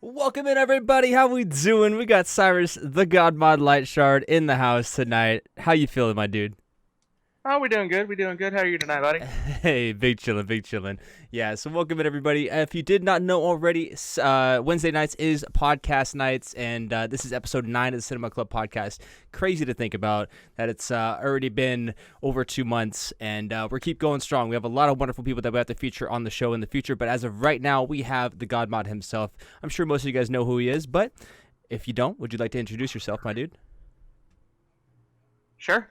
Welcome in, everybody. How we doing? We got Cyrus, the God Mod Lightshard, in the house tonight. How you feeling, my dude? Oh, we doing good. We doing good. How are you tonight, buddy? Hey, big chillin', big chillin'. Yeah, so welcome in, everybody. If you did not know already, Wednesday nights is podcast nights, and this is episode 9 of the Cinema Club podcast. Crazy to think about that it's already been over 2 months, and we keep going strong. We have a lot of wonderful people that we have to feature on the show in the future, but as of right now, we have the God Mod himself. I'm sure most of you guys know who he is, but if you don't, would you like to introduce yourself, my dude? Sure.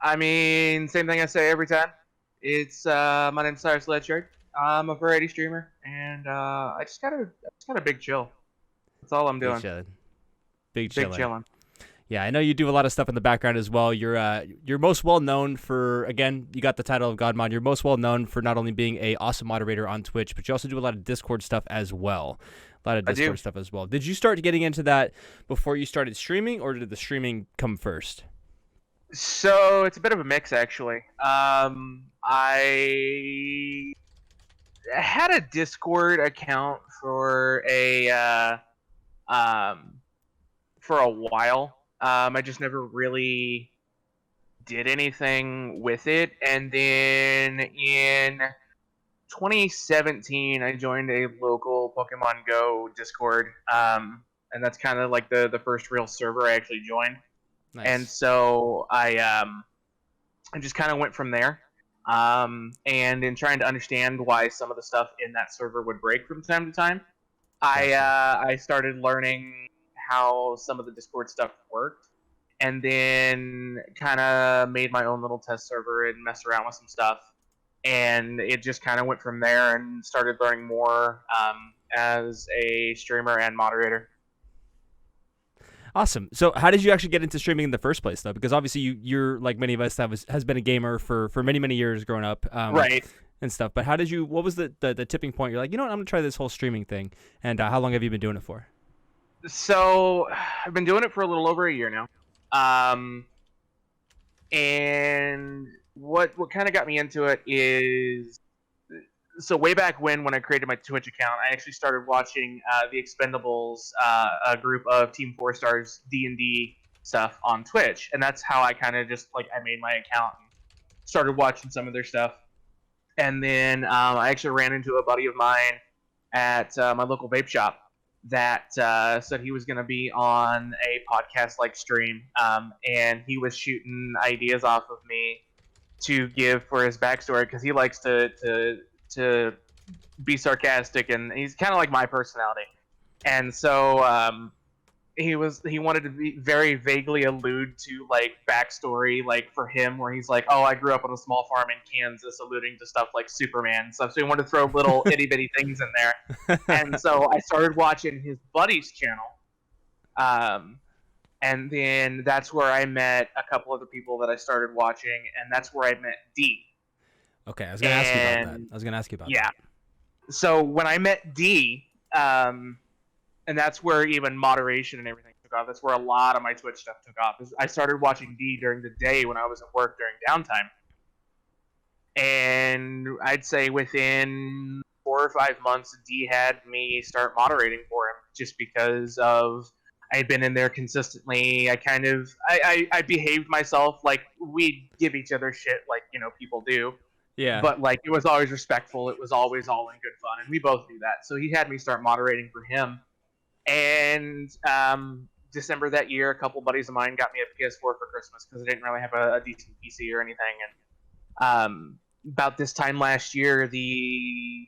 I mean, same thing I say every time. It's my name's CyrusLightshard. I'm a variety streamer, and I just got a big chill. That's all I'm Big doing. chillin'. Big Big chillin'. chilling. Yeah, I know you do a lot of stuff in the background as well. You're most well known for, again, you got the title of God Mod. You're most well known for not only being a awesome moderator on Twitch, but you also do a lot of Discord stuff as well. A lot of I do. Discord stuff as well. Did you start getting into that before you started streaming, or did the streaming come first? So it's a bit of a mix, actually. I had a Discord account for a while. I just never really did anything with it, and then in 2017 I joined a local Pokemon Go Discord, and that's kind of like the first real server I actually joined. Nice. And so I just kind of went from there. And in trying to understand why some of the stuff in that server would break from time to time, I started learning how some of the Discord stuff worked, and then kind of made my own little test server and messed around with some stuff. And it just kind of went from there, and started learning more as a streamer and moderator. Awesome. So how did you actually get into streaming in the first place, though? Because obviously you're like many of us has been a gamer for many, many years growing up. Right. And stuff. But what was the tipping point? You're like, you know what, I'm going to try this whole streaming thing. And how long have you been doing it for? So I've been doing it for a little over a year now. And what kind of got me into it is, so way back when I created my Twitch account, I actually started watching the Expendables, a group of Team 4 Stars D&D stuff on Twitch, and that's how I kind of just I made my account and started watching some of their stuff. And then I actually ran into a buddy of mine at my local vape shop that said he was going to be on a podcast-like stream, and he was shooting ideas off of me to give for his backstory, because he likes to be sarcastic, and he's kind of like my personality. And so he wanted to be very vaguely allude to backstory for him, where he's like, oh, I grew up on a small farm in Kansas, alluding to stuff like Superman and stuff. So he wanted to throw little itty bitty things in there. And so I started watching his buddy's channel, and then that's where I met a couple other people that I started watching, and that's where I met D. Okay, I was going to ask you about that. I was going to ask you about that. Yeah. So when I met D, and that's where even moderation and everything took off. That's where a lot of my Twitch stuff took off. I started watching D during the day when I was at work during downtime. And I'd say within 4 or 5 months, D had me start moderating for him, just because of I had been in there consistently. I behaved myself like we'd give each other shit like, people do. Yeah. But it was always respectful. It was always all in good fun, and we both knew that. So he had me start moderating for him. And December that year, a couple buddies of mine got me a PS4 for Christmas, because I didn't really have a decent PC or anything. And about this time last year, the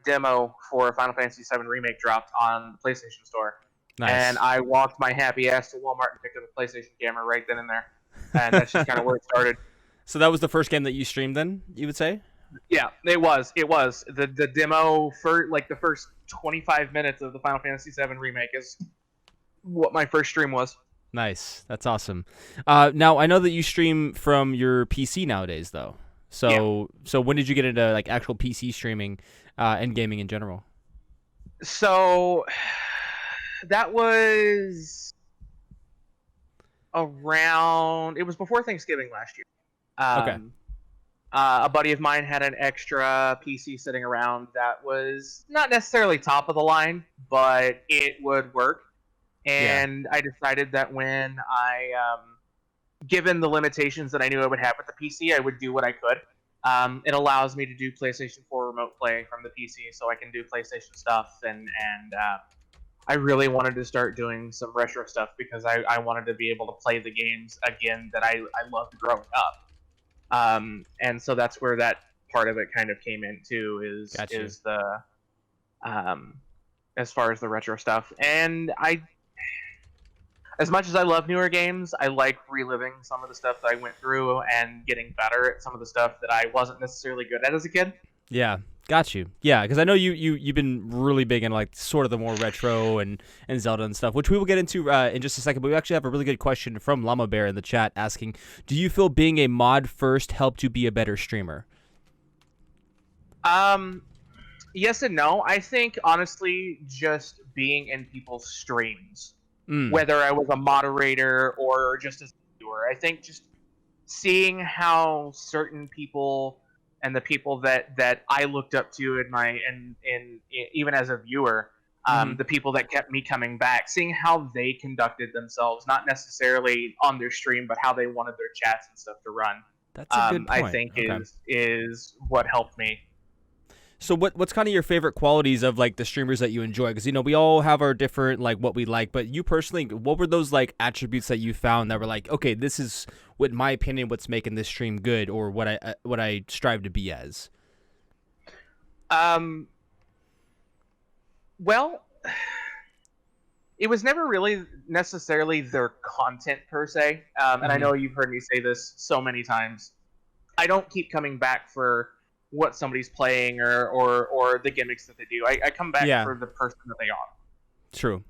demo for Final Fantasy VII Remake dropped on the PlayStation Store. Nice. And I walked my happy ass to Walmart and picked up a PlayStation camera right then and there. And that's just kind of where it started. So that was the first game that you streamed then, you would say? Yeah, it was. The demo for the first 25 minutes of the Final Fantasy VII Remake is what my first stream was. Nice. That's awesome. Now, I know that you stream from your PC nowadays, though. So when did you get into actual PC streaming and gaming in general? So that was around, it was before Thanksgiving last year. Okay. A buddy of mine had an extra PC sitting around that was not necessarily top of the line, but it would work. Yeah. And I decided that when given the limitations that I knew I would have with the PC, I would do what I could. It allows me to do PlayStation 4 remote play from the PC, so I can do PlayStation stuff, and I really wanted to start doing some retro stuff because I wanted to be able to play the games again that I loved growing up. And so that's where that part of it kind of came into Got you. is the um, as far as the retro stuff. And I, as much as I love newer games, I like reliving some of the stuff that I went through and getting better at some of the stuff that I wasn't necessarily good at as a kid. Yeah, got you. Yeah, because I know you've been really big in like sort of the more retro and Zelda and stuff, which we will get into in just a second. But we actually have a really good question from Llama Bear in the chat asking, "Do you feel being a mod first helped you be a better streamer?" Um, yes and no. I think honestly, just being in people's streams, Mm. whether I was a moderator or just as a viewer, I think just seeing how certain people and the people that I looked up to in my and even as a viewer, Hmm. the people that kept me coming back, seeing how they conducted themselves, not necessarily on their stream, but how they wanted their chats and stuff to run. That's a good I point. think Okay. is what helped me. So what's kind of your favorite qualities of like the streamers that you enjoy? Because we all have our different like what we like, but you personally, what were those like attributes that you found that were like, okay, this is what in my opinion what's making this stream good, or what I strive to be as? Um, well, it was never really necessarily their content per se, and I Hmm. know you've heard me say this so many times. I don't keep coming back for what somebody's playing or the gimmicks that they do. I come back Yeah, for the person that they are. true.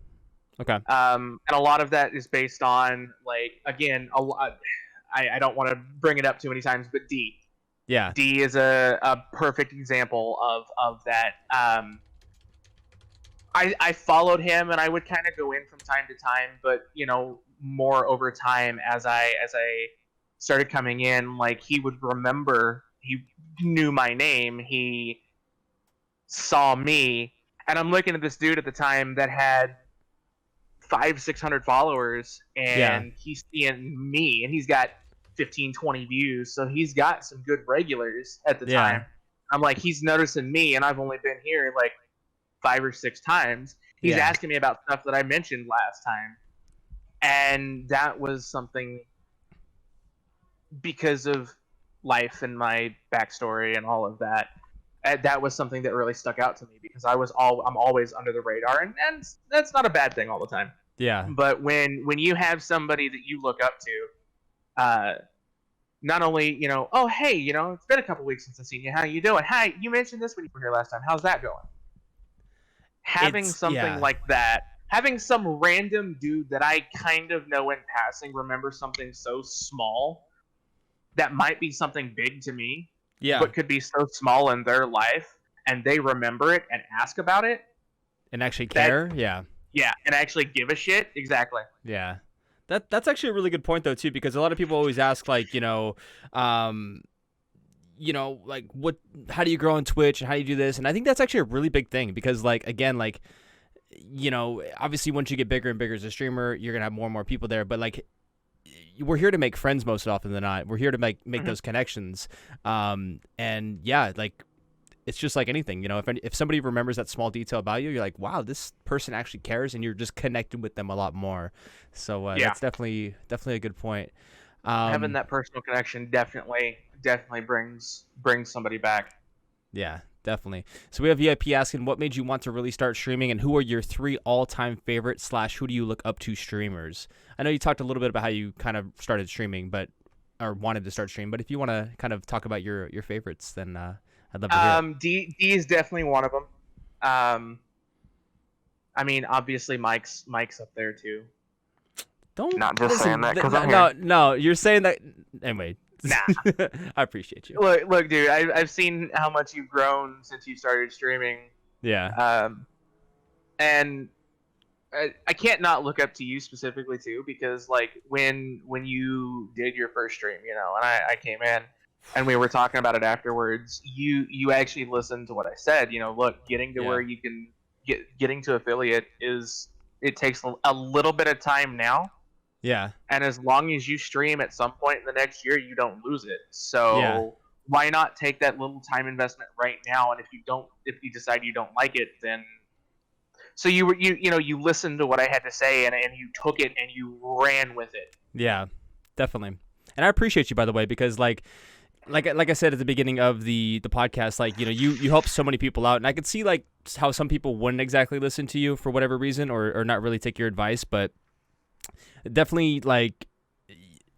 Okay. And a lot of that is based on, like, again, a lot. I don't want to bring it up too many times, but Yeah. D is a perfect example of that. I followed him and I would kind of go in from time to time, but more over time as I started coming in, like he would remember, he knew my name, he saw me, and I'm looking at this dude at the time that had 500-600 followers, Yeah. and he's seeing me, and he's got 15-20 views, so he's got some good regulars at the Yeah. time. I'm like, he's noticing me, and I've only been here like 5 or 6 times. He's Yeah. asking me about stuff that I mentioned last time, and that was something because of life and my backstory and all of that. That was something that really stuck out to me because I'm always under the radar, and that's not a bad thing all the time. Yeah. But when you have somebody that you look up to, not only oh hey, it's been a couple weeks since I've seen you. How you doing? Hi, you mentioned this when you were here last time. How's that going? Having It's something yeah. like that, having some random dude that I kind of know in passing remember something so small that might be something big to me, Yeah. but could be so small in their life, and they remember it and ask about it. And actually That care. Yeah. Yeah, and actually give a shit. Exactly. Yeah. That's actually a really good point though too, because a lot of people always ask like, like what how do you grow on Twitch and how do you do this? And I think that's actually a really big thing because like again, like obviously once you get bigger and bigger as a streamer, you're gonna have more and more people there. But like we're here to make friends most often than not. We're here to make Mm-hmm. those connections. And yeah, like it's just like anything, if somebody remembers that small detail about you, you're like, wow, this person actually cares, and you're just connecting with them a lot more. So Yeah, that's definitely a good point. having Um, that personal connection definitely brings somebody back. yeah, definitely. So we have VIP asking, what made you want to really start streaming, and who are your 3 all-time favorite / who do you look up to streamers? I know you talked a little bit about how you kind of started streaming, or wanted to start streaming, but if you want to kind of talk about your favorites, then I'd love to hear it. D is definitely one of them. Um, I mean, obviously Mike's up there too. Don't Not just saying listen. that because I'm No, here. no. You're saying that anyway. Nah, I appreciate you. look, dude. I've seen how much you've grown since you started streaming. Yeah. Um, and I can't not look up to you specifically too, because like when you did your first stream, and I came in and we were talking about it afterwards, you actually listened to what I said. Look, getting to Yeah. where you can getting to affiliate it takes a little bit of time now, Yeah. and as long as you stream at some point in the next year, you don't lose it. Yeah. So why not take that little time investment right now? And if you decide you don't like it, then so you listened to what I had to say, and you took it and you ran with it. Yeah, definitely. And I appreciate you, by the way, because like I said at the beginning of the podcast, like, you help so many people out, and I could see like how some people wouldn't exactly listen to you for whatever reason, or not really take your advice, but definitely like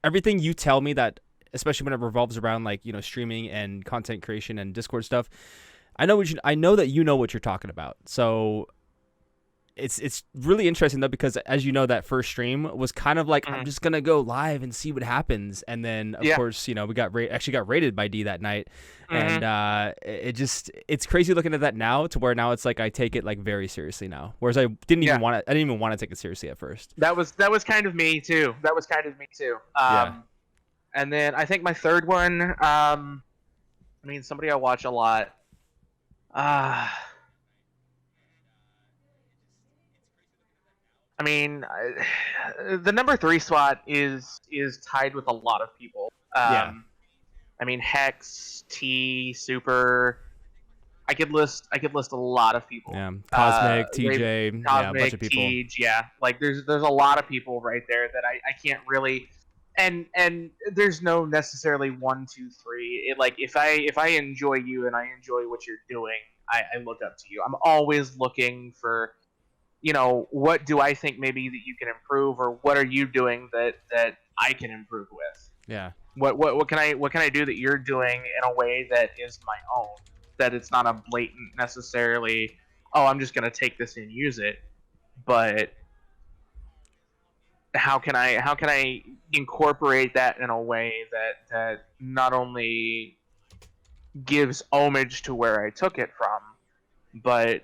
everything you tell me, that especially when it revolves around like streaming and content creation and Discord stuff, I know that you know what you're talking about. So it's really interesting though, because as you know, that first stream was kind of like, I'm just gonna go live and see what happens, and then of course we got raided by D that night, and it's crazy looking at that now, to where now it's like I take it like very seriously now, whereas I didn't even want to take it seriously at first. That was kind of me too. And then I think my third one, somebody I watch a lot. The number 3 spot is tied with a lot of people. Hex, T, Super. I could list a lot of people. Yeah, Cosmic, TJ, a bunch of people. Like there's a lot of people right there that I can't really, and there's no necessarily 1, 2, 3. Like if I enjoy you and I enjoy what you're doing, I look up to you. I'm always looking for, what do I think maybe that you can improve, or what are you doing that I can improve with? Yeah. What can I do that you're doing in a way that is my own? That it's not a blatant necessarily, oh, I'm just gonna take this and use it, but how can I incorporate that in a way that not only gives homage to where I took it from, but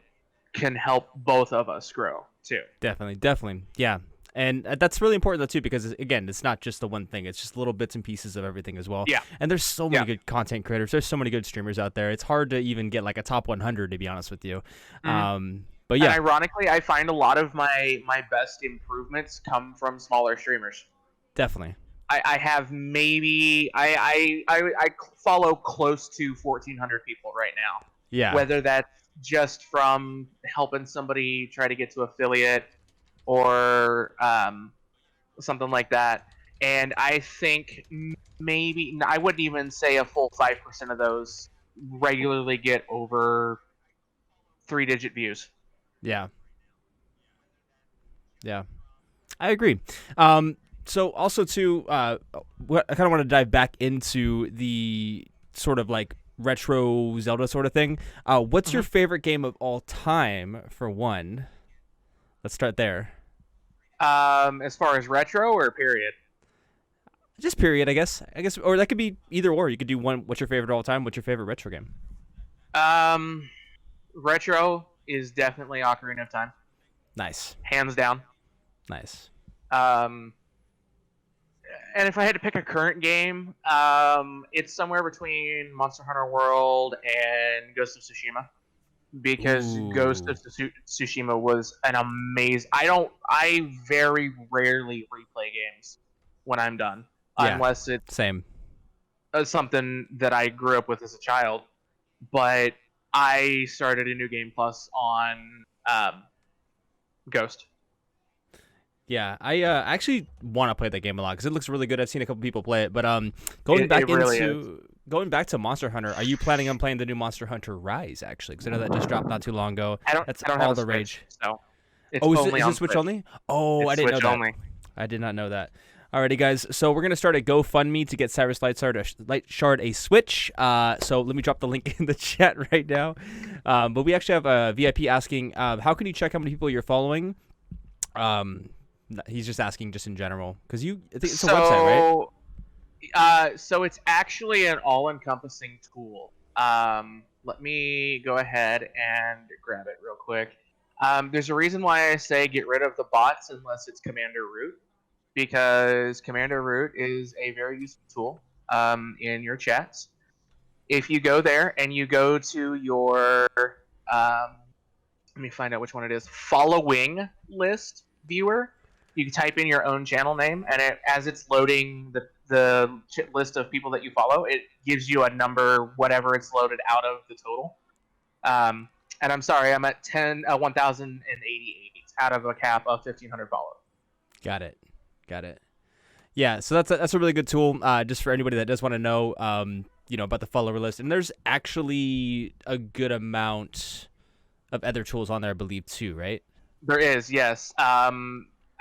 can help both of us grow too. Definitely. Yeah. And that's really important though too, because again, it's not just the one thing; it's just little bits and pieces of everything as well. Yeah. And there's so many good content creators. There's so many good streamers out there. It's hard to even get like a top 100, to be honest with you. But yeah. And ironically, I find a lot of my best improvements come from smaller streamers. Definitely. I have maybe I follow close to 1,400 people right now. Yeah. Whether that's just from helping somebody try to get to affiliate, or something like that. And I think maybe, I wouldn't even say a full 5% of those regularly get over 3-digit views. Yeah. Yeah. I agree. So also too, I kind of want to dive back into the sort of like retro Zelda sort of thing. What's your favorite game of all time, for one? Let's start there. As far as retro or period? Just period, I guess, or that could be either or. You could do one. What's your favorite of all time? What's your favorite retro game? Retro is definitely Ocarina of Time. Nice. Hands down. Nice. And if I had to pick a current game, it's somewhere between Monster Hunter World and Ghost of Tsushima. Because Ghost of Tsushima was an amazing. I very rarely replay games when I'm done, unless it's same something that I grew up with as a child. But I started a new game plus on Ghost. Yeah, I actually want to play that game a lot because it looks really good. I've seen a couple people play it, but going back to Monster Hunter, are you planning on playing the new Monster Hunter Rise, actually? Because I know that just dropped not too long ago. I don't That's have all a the Switch, rage. So is it Switch only? Oh, it's I didn't Switch know that. Only. I did not know that. Alrighty, guys. So we're gonna start a GoFundMe to get CyrusLightshard a Switch. So let me drop the link in the chat right now. But we actually have a VIP asking, how can you check how many people you're following? He's just asking just in general, because I think it's a website, right? So it's actually an all-encompassing tool. Let me go ahead and grab it real quick. There's a reason why I say get rid of the bots unless it's Commander Root, because Commander Root is a very useful tool in your chats. If you go there and you go to your let me find out which one it is. Following list viewer. You can type in your own channel name, and as it's loading the list of people that you follow, it gives you a number, whatever it's loaded out of the total. And I'm sorry, I'm at 1,088 out of a cap of 1,500 followers. Got it. Yeah, so that's a really good tool, just for anybody that does want to know, about the follower list. And there's actually a good amount of other tools on there, I believe, too, right? There is, yes.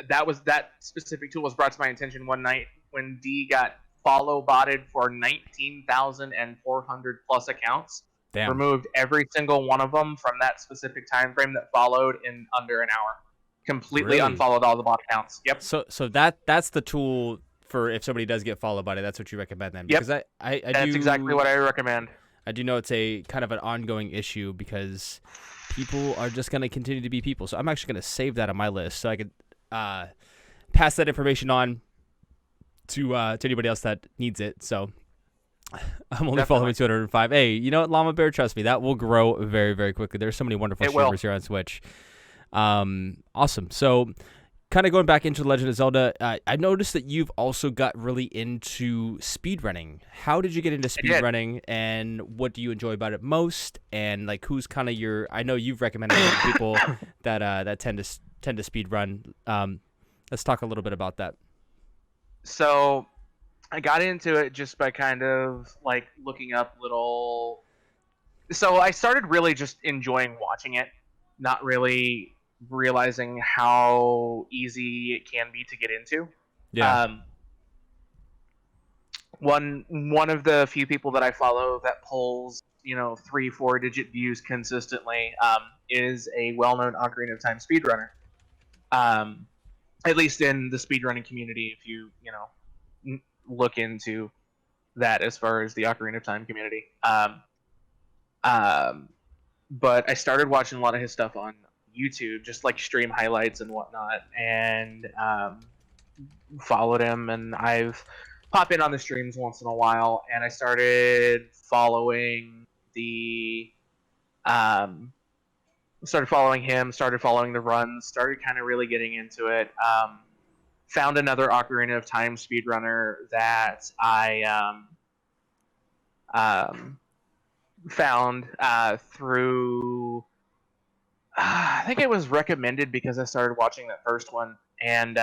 That specific tool was brought to my attention one night when D got follow botted for 19,400 plus accounts. Damn. Removed every single one of them from that specific time frame that followed in under an hour. Completely Really? unfollowed all the bot accounts. Yep. So that's the tool for if somebody does get followed by it. That's what you recommend then? Because yep. That's exactly what I recommend. I do know it's a kind of an ongoing issue because people are just going to continue to be people. So I'm actually going to save that on my list so I could pass that information on to anybody else that needs it. So I'm only following 205. Hey, you know what, Llama Bear? Trust me, that will grow very, very quickly. There's so many wonderful streamers here on Switch. Awesome. So kind of going back into Legend of Zelda, I noticed that you've also got really into speedrunning. How did you get into speedrunning, and what do you enjoy about it most? And like, who's kind of your? I know you've recommended people that tend to speedrun. Let's talk a little bit about that. So I got into it just by kind of like looking up little. So I started really just enjoying watching it, not really realizing how easy it can be to get into. Yeah. One of the few people that I follow that pulls 3-4 digit views consistently is a well-known Ocarina of Time speedrunner. At least in the speedrunning community, if you look into that as far as the Ocarina of Time community. But I started watching a lot of his stuff on YouTube, just like stream highlights and whatnot, and followed him. And I've popped in on the streams once in a while, and I started following started following him, started following the runs, started kind of really getting into it. Found another Ocarina of Time speedrunner that I found through. I think it was recommended because I started watching that first one, and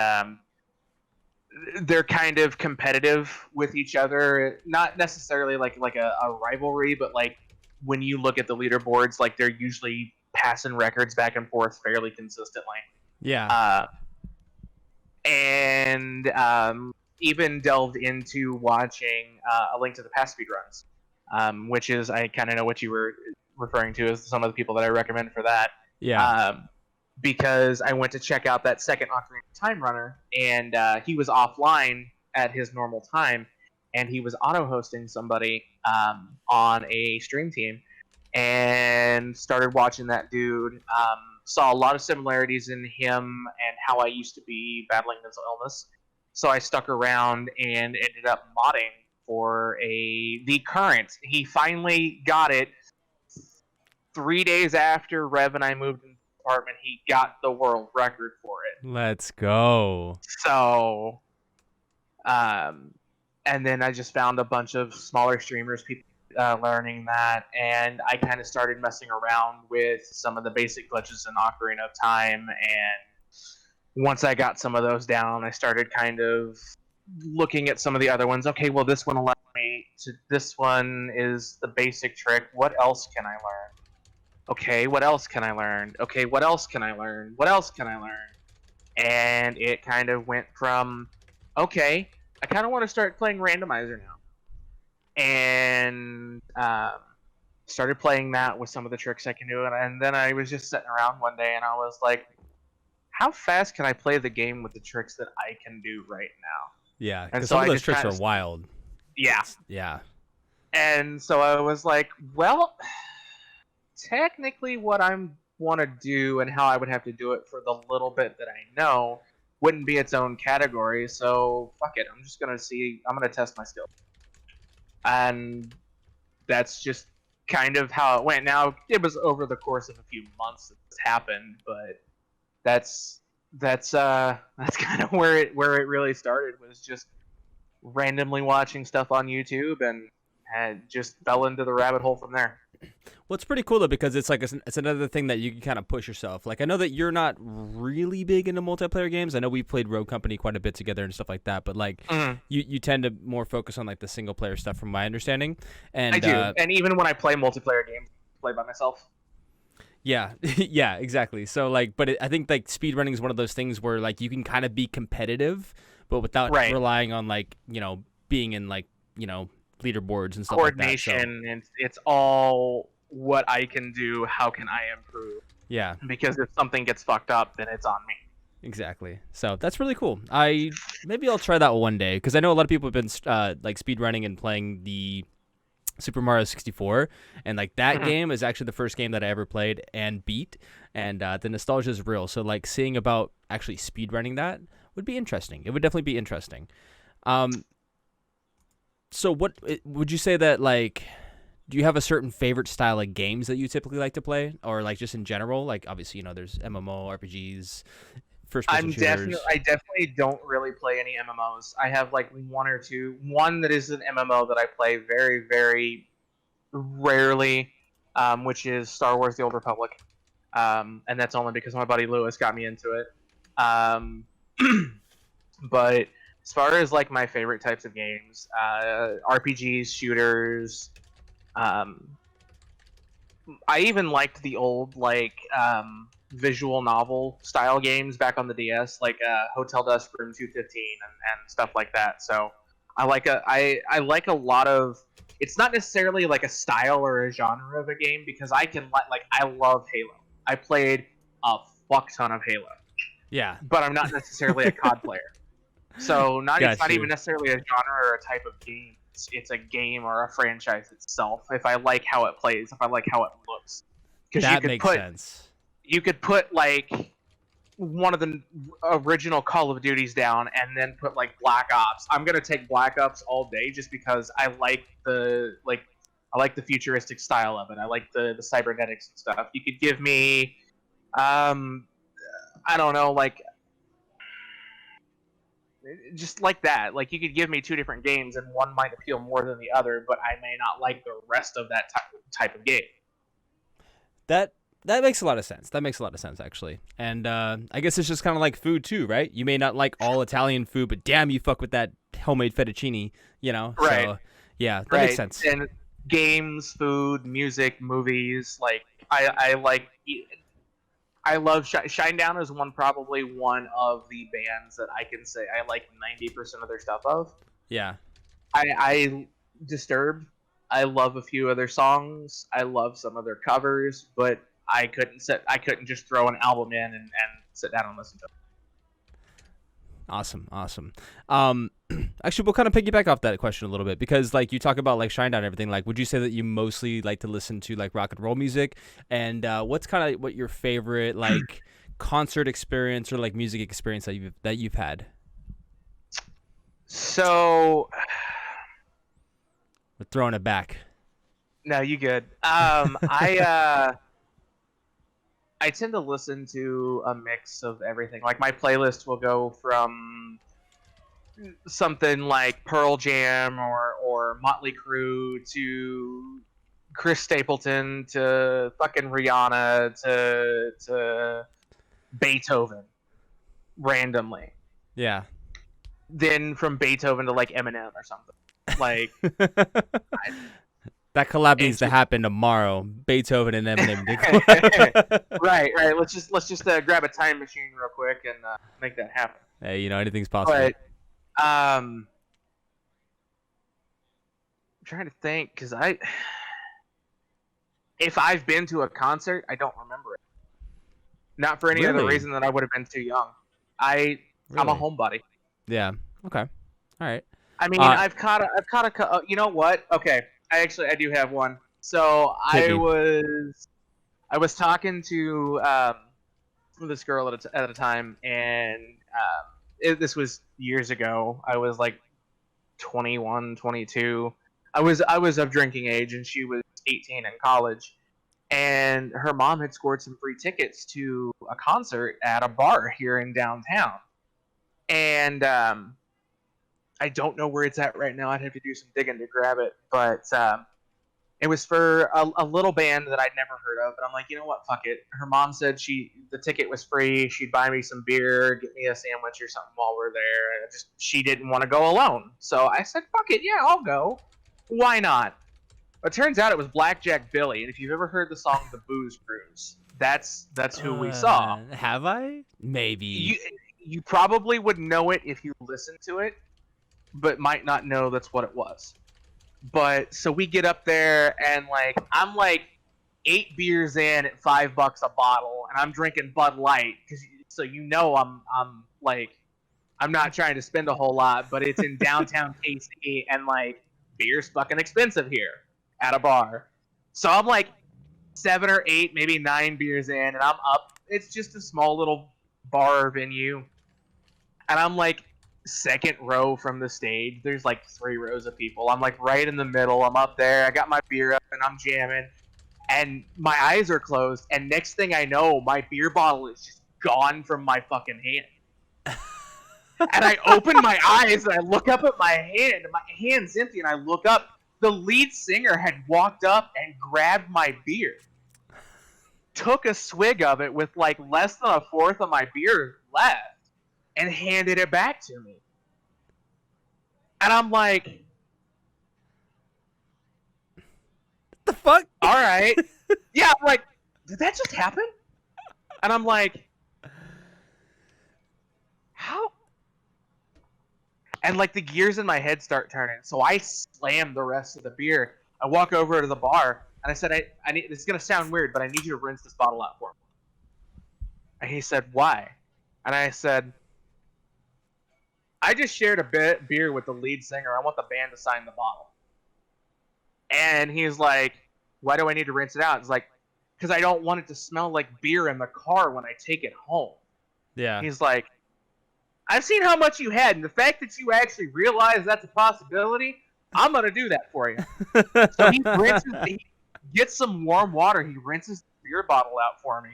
they're kind of competitive with each other. Not necessarily like a rivalry, but like when you look at the leaderboards, like they're usually passing records back and forth fairly consistently. Yeah. And even delved into watching A Link to the Past speedruns, which is, I kind of know what you were referring to as some of the people that I recommend for that. Yeah. Because I went to check out that second Ocarina of Time runner, and he was offline at his normal time, and he was auto-hosting somebody on a stream team, and started watching that dude. Saw a lot of similarities in him and how I used to be battling mental illness. So I stuck around and ended up modding for the current. He finally got it 3 days after Rev and I moved into the apartment. He got the world record for it. Let's go. So, and then I just found a bunch of smaller streamers, people learning that, and I kind of started messing around with some of the basic glitches in Ocarina of Time, and once I got some of those down, I started kind of looking at some of the other ones. Okay, well, this one allowed me to, this one is the basic trick. What else can I learn? Okay, what else can I learn? Okay, what else can I learn? What else can I learn? And it kind of went from, okay, I kind of want to start playing randomizer now. And started playing that with some of the tricks I can do. And then I was just sitting around one day and I was like, how fast can I play the game with the tricks that I can do right now? Yeah, because some of those tricks are wild. Yeah. Yeah. And so I was like, well, technically what I want to do and how I would have to do it for the little bit that I know wouldn't be its own category. So fuck it. I'm going to test my skills. And that's just kind of how it went. Now it was over the course of a few months that this happened, but that's kind of where it really started, was just randomly watching stuff on YouTube and just fell into the rabbit hole from there. Well, it's pretty cool though, because it's like it's another thing that you can kind of push yourself. Like I know that you're not really big into multiplayer games. I know we played Rogue Company quite a bit together and stuff like that. But like you tend to more focus on like the single player stuff, from my understanding. And I do, and even when I play multiplayer games, I play by myself. Yeah, yeah, exactly. So like, but I think like speedrunning is one of those things where like you can kind of be competitive, but without relying on like being in like leaderboards and stuff coordination, like that. So. And it's all what I can do. How can I improve? Yeah. Because if something gets fucked up, then it's on me. Exactly. So that's really cool. Maybe I'll try that one day, because I know a lot of people have been like speedrunning and playing the Super Mario 64, and like that game is actually the first game that I ever played and beat, and the nostalgia is real. So like seeing about actually speedrunning that would be interesting. It would definitely be interesting. So what would you say that like? Do you have a certain favorite style of games that you typically like to play, or like just in general? Like obviously, there's MMO, RPGs, first-person shooters. I definitely don't really play any MMOs. I have like one or two. One that is an MMO that I play very, very rarely, which is Star Wars: The Old Republic, and that's only because my buddy Lewis got me into it. But as far as like my favorite types of games, RPGs, shooters. I even liked the old like visual novel style games back on the DS, like Hotel Dusk, Room 215, and stuff like that. So I like a lot of. It's not necessarily like a style or a genre of a game, because I can like I love Halo. I played a fuck ton of Halo. Yeah. But I'm not necessarily a COD player. So it's not even necessarily a genre or a type of game. It's a game or a franchise itself. If I like how it plays, if I like how it looks, because that makes sense. You could put like one of the original Call of Duties down, and then put like Black Ops. I'm gonna take Black Ops all day, just because I like the futuristic style of it. I like the cybernetics and stuff. You could give me, I don't know, like. Just like that, like you could give me two different games and one might appeal more than the other, but I may not like the rest of that type of game. That makes a lot of sense. That makes a lot of sense, actually. And I guess it's just kind of like food too, right? You may not like all Italian food, but damn, you fuck with that homemade fettuccine, Right. So yeah, that makes sense. And games, food, music, movies, like I love Shinedown is probably one of the bands that I can say I like 90% of their stuff of. Yeah. I Disturbed. I love a few of their songs. I love some of their covers, but I couldn't just throw an album in and sit down and listen to it. Awesome. Actually, we'll kind of piggyback off that question a little bit, because like you talk about like Shinedown and everything. Like, would you say that you mostly like to listen to like rock and roll music? And what's kind of what your favorite like concert experience or like music experience that you've had? So, we're throwing it back. No, you good. I tend to listen to a mix of everything. Like my playlist will go from something like Pearl Jam or Motley Crue to Chris Stapleton to fucking Rihanna to Beethoven randomly. Yeah. Then from Beethoven to like Eminem or something. Like that collab needs to happen tomorrow. Beethoven and Eminem. Right. Let's just grab a time machine real quick and make that happen. Hey, anything's possible. But I'm trying to think, because if I've been to a concert, I don't remember it. Not for any other reason than I would have been too young. I'm a homebody. Yeah. Okay. All right. I mean, I've caught a. You know what? Okay. I do have one. So I was talking to this girl at a time, and this was years ago. I was like 21, 22. I was of drinking age, and she was was 18 in college, and her mom had scored some free tickets to a concert at a bar here in downtown. And I don't know where it's at right now. I'd have to do some digging to grab it, but it was for a little band that I'd never heard of. And I'm like, you know what? Fuck it. Her mom said the ticket was free. She'd buy me some beer, get me a sandwich or something while we're there. And she didn't want to go alone. So I said, fuck it. Yeah, I'll go. Why not? It turns out it was Blackjack Billy. And if you've ever heard the song The Booze Cruise, that's who we saw. Have I? Maybe. You probably would know it if you listened to it, but might not know that's what it was. But so we get up there, and I'm 8 beers in at $5 a bottle, and I'm drinking Bud Light, so I'm not trying to spend a whole lot, but it's in downtown KC, and beer's fucking expensive here at a bar. So I'm 7 or 8, maybe 9 beers in, and I'm up. It's just a small little bar venue, and I'm second row from the stage. There's 3 rows of people. I'm right in the middle. I'm up there. I got my beer up and I'm jamming, and my eyes are closed, and next thing I know, my beer bottle is just gone from my fucking hand. And I open my eyes and I look up at my hand, and my hand's empty, and I look up. The lead singer had walked up and grabbed my beer, took a swig of it with less than a fourth of my beer left, and handed it back to me. And I'm like, the fuck? All right. Yeah, I'm like, did that just happen? And I'm like, how? And the gears in my head start turning. So I slam the rest of the beer. I walk over to the bar, and I said, I need, this is going to sound weird, but I need you to rinse this bottle out for me. And he said, why? And I said, I just shared a beer with the lead singer. I want the band to sign the bottle. And he's like, why do I need to rinse it out? It's like, because I don't want it to smell like beer in the car when I take it home. Yeah. He's like, I've seen how much you had, and the fact that you actually realize that's a possibility, I'm going to do that for you. So he gets some warm water. He rinses the beer bottle out for me,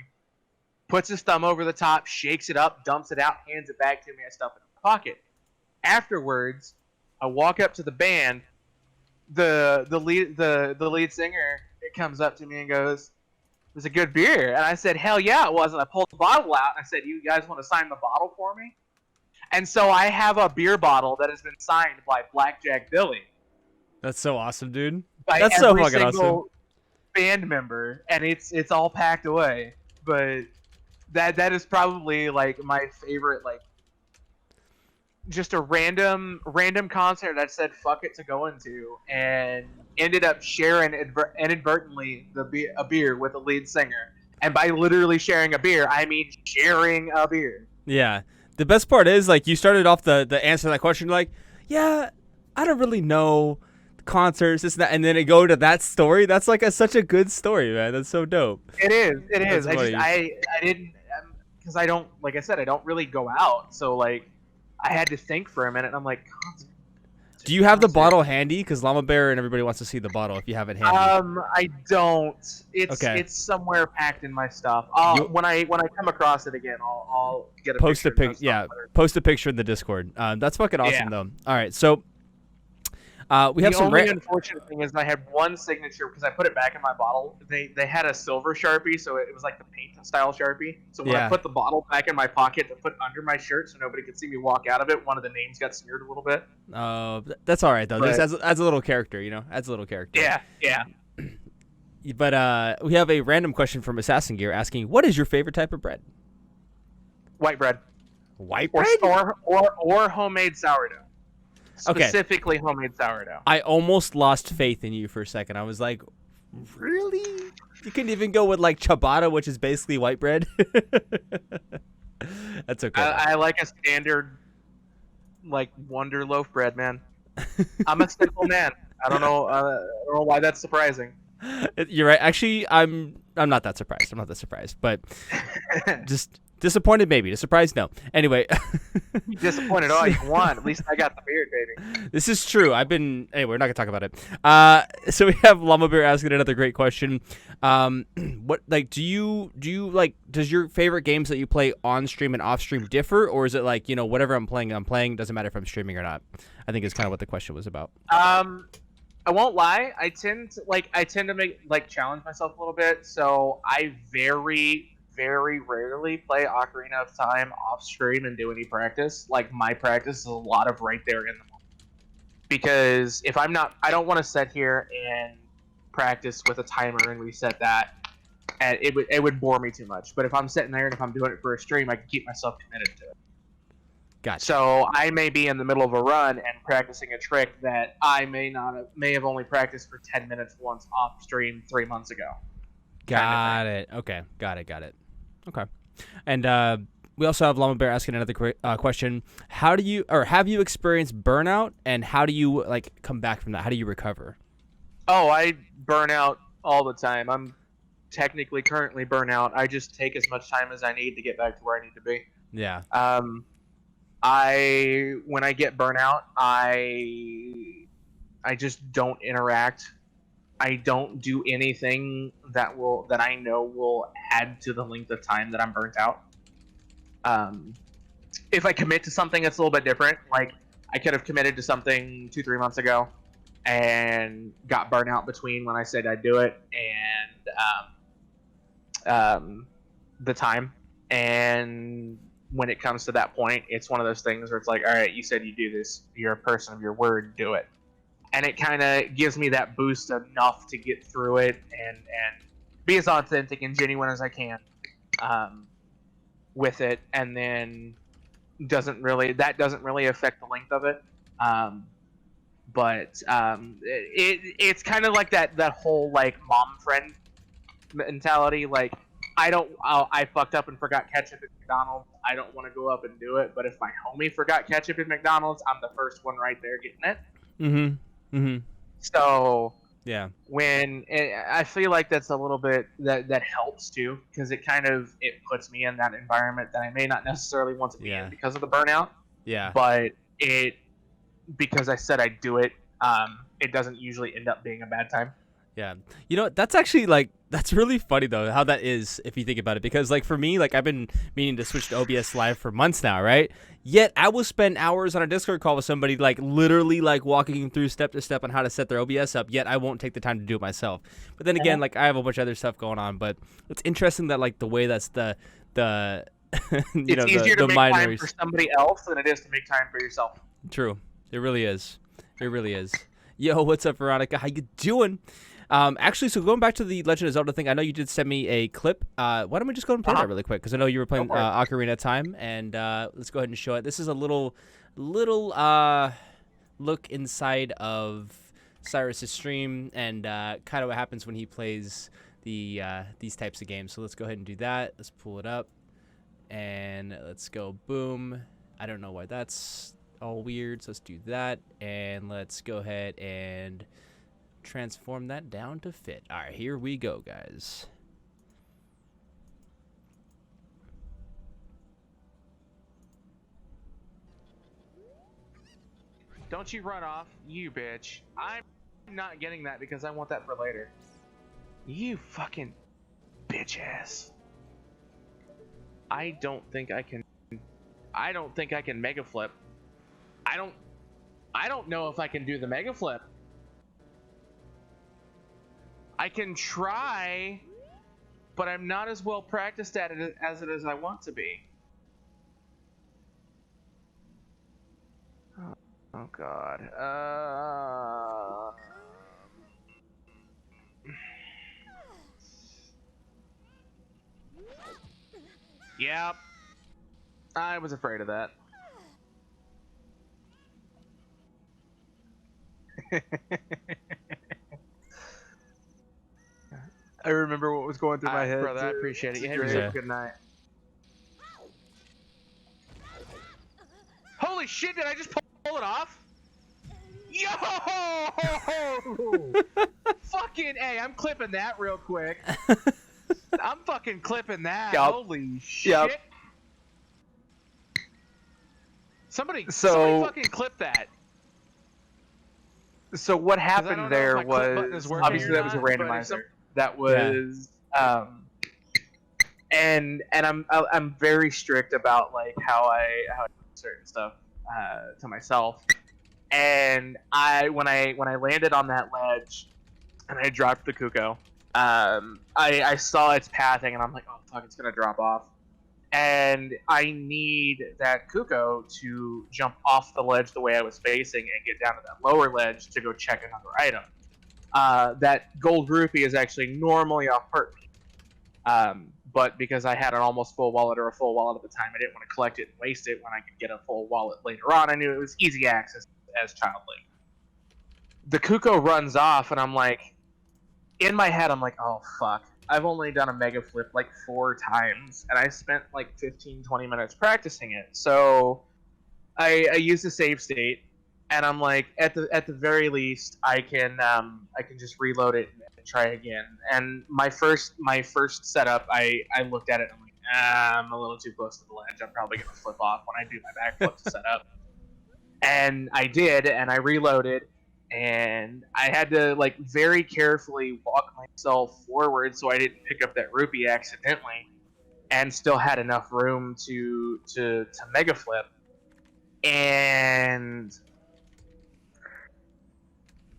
puts his thumb over the top, shakes it up, dumps it out, hands it back to me. I stuff it in my pocket. Afterwards, I walk up to the band. The lead singer comes up to me and goes, "It was a good beer." And I said, "Hell yeah, it was." And I pulled the bottle out and I said, "You guys want to sign the bottle for me?" And so I have a beer bottle that has been signed by Blackjack Billy. That's so awesome, dude. By That's so every fucking single awesome. band member, and it's all packed away. But that is probably my favorite, just a random concert I said fuck it to go into, and ended up sharing inadvertently a beer with the lead singer. And by literally sharing a beer, I mean sharing a beer. Yeah. The best part is, you started off the answer to that question, yeah, I don't really know concerts, this and that, and then it go to that story. That's such a good story, man. That's so dope. It is. That's funny. I didn't, because I don't, like I said, I don't really go out, so I had to think for a minute. And I'm like, do you have the bottle handy? Because Llama Bear and everybody wants to see the bottle if you have it handy. I don't. Okay. It's somewhere packed in my stuff. When I come across it again, I'll get a post picture. Post a picture in the Discord. That's fucking awesome, though. All right, so we have some. The only unfortunate thing is I had one signature because I put it back in my bottle. They had a silver Sharpie, so it was like the paint style Sharpie. So when I put the bottle back in my pocket to put under my shirt so nobody could see me walk out of it, one of the names got smeared a little bit. That's all right though. This adds a little character, adds a little character. Yeah. But we have a random question from Assassin Gear asking, what is your favorite type of bread? White bread. White bread? Or homemade sourdough. Specifically homemade sourdough. I almost lost faith in you for a second. I was like, really? You couldn't even go with ciabatta, which is basically white bread? That's okay. I like a standard Wonder loaf bread, man. I'm a simple man. I don't know why that's surprising. You're right. Actually, I'm not that surprised. But just Disappointed, maybe. Surprised, no. Anyway. Be disappointed all you want. At least I got the beard, baby. This is true. Anyway, we're not gonna talk about it. So we have Llama Bear asking another great question. What, like, do you like, does your favorite games that you play on stream and off stream differ, or is it like, whatever I'm playing, doesn't matter if I'm streaming or not? I think is kind of what the question was about. I won't lie. I tend to make challenge myself a little bit. So I very, very rarely play Ocarina of Time off stream and do any practice. Like, my practice is a lot of right there in the moment. Because if I'm not, I don't want to sit here and practice with a timer and reset that, and it would bore me too much. But if I'm sitting there and if I'm doing it for a stream, I can keep myself committed to it. Gotcha. So I may be in the middle of a run and practicing a trick that I may have only practiced for 10 minutes once off stream 3 months ago. Got it. Okay. Got it. Okay. And we also have Llama Bear asking another question. Have you experienced burnout, and how do you come back from that? How do you recover? Oh, I burn out all the time. I'm technically currently burnout. I just take as much time as I need to get back to where I need to be. Yeah. When I get burnout, I just don't interact. I don't do anything that I know will add to the length of time that I'm burnt out. If I commit to something, it's a little bit different. Like, I could have committed to something 2-3 months ago and got burnt out between when I said I'd do it and the time. And when it comes to that point, it's one of those things where it's like, all right, you said you do this. You're a person of your word. Do it. And it kind of gives me that boost enough to get through it and be as authentic and genuine as I can with it. And then doesn't really affect the length of it. But it's kind of like that whole mom friend mentality. Like, I fucked up and forgot ketchup at McDonald's. I don't want to go up and do it. But if my homie forgot ketchup at McDonald's, I'm the first one right there getting it. Mm-hmm. Mm-hmm. So yeah, I feel like that's a little bit that helps too, because it puts me in that environment that I may not necessarily want to be in because of the burnout. Yeah. But because I said I'd do it, it doesn't usually end up being a bad time. Yeah. That's actually that's really funny though, how that is if you think about it, because for me, I've been meaning to switch to OBS Live for months now, right? Yet I will spend hours on a Discord call with somebody literally walking through step to step on how to set their OBS up, yet I won't take the time to do it myself. But then again, I have a bunch of other stuff going on, but it's interesting that the way that's the it's easier to make time for somebody else than it is to make time for yourself. True. It really is. Yo, what's up, Veronica? How you doing? Actually, so going back to the Legend of Zelda thing, I know you did send me a clip. Why don't we just go and play that really quick? Because I know you were playing Ocarina of Time, and let's go ahead and show it. This is a little look inside of Cyrus's stream and kind of what happens when he plays these types of games. So let's go ahead and do that. Let's pull it up, and let's go. Boom. I don't know why that's all weird, so let's do that, and let's go ahead and transform that down to fit. All right, here we go, guys. Don't you run off, you bitch. I'm not getting that because I want that for later. You fucking bitch ass. I don't think I can mega flip. I don't know if I can do the mega flip. I can try, but I'm not as well practiced at it as I want to be. Oh God. Yep. I was afraid of that. I remember what was going through my head. Brother, I appreciate it. You have yourself a good night. Holy shit, did I just pull it off? Yo! Fucking A, I'm clipping that real quick. I'm fucking clipping that. Yep. Holy shit. Yep. Somebody So- fucking clip that. So what 'Cause I happened don't know there if my clip button is was working obviously or that was a not, but if randomizer. That was and I'm very strict about like how I do certain stuff to myself. And when I landed on that ledge and I dropped the Kuko, I saw its pathing and I'm like, oh fuck, it's gonna drop off. And I need that Kuko to jump off the ledge the way I was facing and get down to that lower ledge to go check another item. That gold rupee is actually normally a heartbeat. But because I had an almost full wallet or a full wallet at the time, I didn't want to collect it and waste it when I could get a full wallet later on. I knew it was easy access as Child Link. The Kuko runs off, and I'm like, in my head, I'm like, oh fuck. I've only done a mega flip like 4 times, and I spent like 15-20 minutes practicing it. So I used a save state, and I'm like, at the very least, I can just reload it and try again. And my first setup, I looked at it and I'm like, I'm a little too close to the ledge. I'm probably gonna flip off when I do my backflip to set up. And I did, and I reloaded, and I had to like very carefully walk myself forward so I didn't pick up that rupee accidentally, and still had enough room to mega flip. And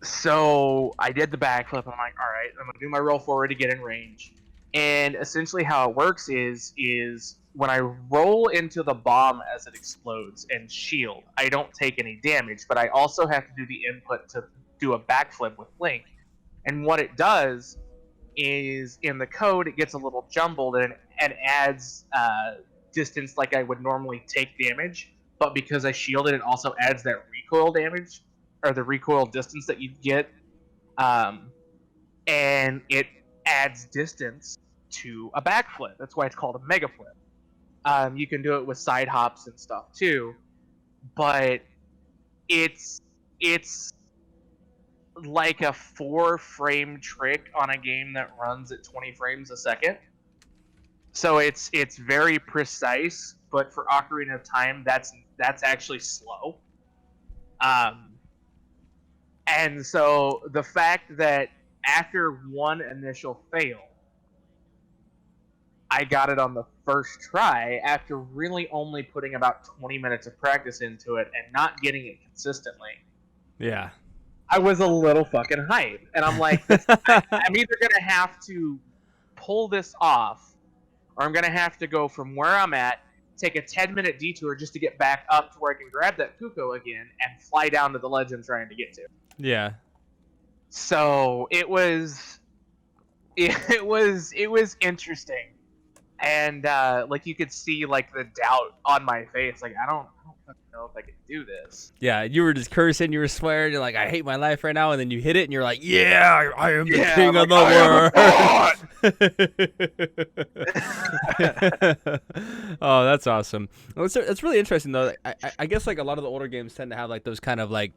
so I did the backflip. I'm like, all right, I'm gonna do my roll forward to get in range. And essentially, how it works is when I roll into the bomb as it explodes and shield, I don't take any damage, but I also have to do the input to do a backflip with Link. And what it does is in the code, it gets a little jumbled and adds distance like I would normally take damage, but because I shielded, it also adds that recoil damage or the recoil distance that you get, and it adds distance to a backflip. That's why it's called a mega flip. You can do it with side hops and stuff too, but it's like a 4-frame trick on a game that runs at 20 frames a second. So it's very precise, but for Ocarina of Time, that's actually slow. And so the fact that after one initial fail, I got it on the first try after really only putting about 20 minutes of practice into it and not getting it consistently. Yeah. I was a little fucking hyped. And I'm like, I'm either going to have to pull this off, or I'm going to have to go from where I'm at, take a 10-minute detour just to get back up to where I can grab that Kuko again and fly down to the ledge I'm trying to get to. Yeah. So it was interesting. And like you could see like the doubt on my face. Like, I don't fucking know if I can do this. Yeah, you were just cursing, you were swearing, you're like, I hate my life right now, and then you hit it, and you're like, yeah, I am the king of the world. Oh, that's awesome. Well, it's really interesting, though. I guess, like, a lot of the older games tend to have, like, those kind of, like,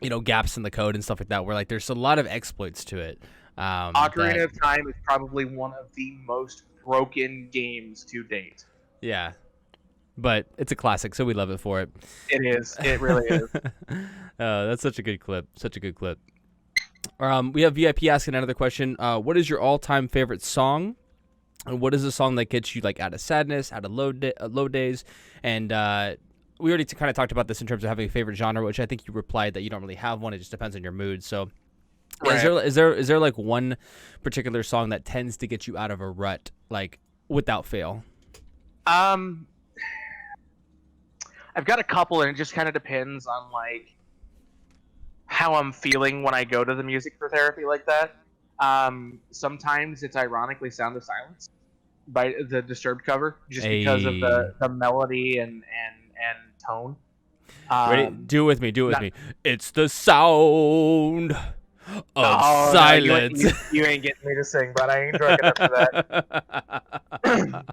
you know, gaps in the code and stuff like that, where, like, there's a lot of exploits to it. Ocarina of Time is probably one of the most broken games to date. Yeah. But it's a classic, so we love it for it. It is. It really is. That's such a good clip. Such a good clip. We have VIP asking another question. What is your all-time favorite song? And what is a song that gets you like out of sadness, out of low days? And we already kind of talked about this in terms of having a favorite genre, which I think you replied that you don't really have one. It just depends on your mood. So right. Is there like one particular song that tends to get you out of a rut, like without fail? I've got a couple, and it just kind of depends on like how I'm feeling when I go to the music for therapy like that. Sometimes it's ironically Sound of Silence by the Disturbed cover, just because of the melody and tone. Ready? Do it with me. It's the sound of silence. No, you ain't getting me to sing, but I ain't drunk enough for that.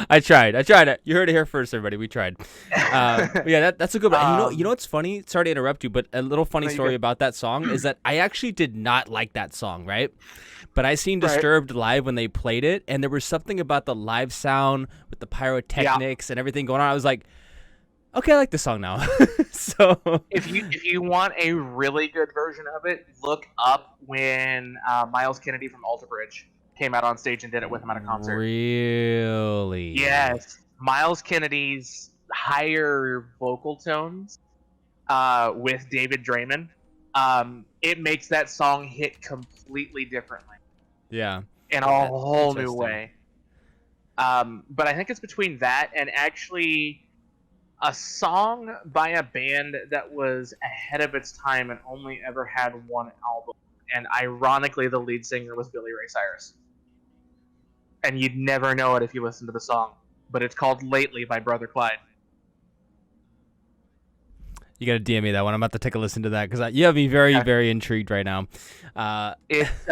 I tried it. You heard it here first, everybody. We tried. But yeah, that's a good one. You know what's funny? Sorry to interrupt you, but a little funny story about that song is that I actually did not like that song, right? But I seen Disturbed live when they played it, and there was something about the live sound with the pyrotechnics and everything going on. I was like, okay, I like the song now. So If you want a really good version of it, look up when Miles Kennedy from Alter Bridge came out on stage and did it with him at a concert. really, Yes, Miles Kennedy's higher vocal tones with David Draymond, it makes that song hit completely differently yeah, in a whole new interesting. way. But I think it's between that and actually a song by a band that was ahead of its time and only ever had one album. And ironically, the lead singer was Billy Ray Cyrus. And you'd never know it if you listened to the song. But it's called Lately by Brother Clyde. You gotta DM me that one. I'm about to take a listen to that because you have me very, very intrigued right now. It's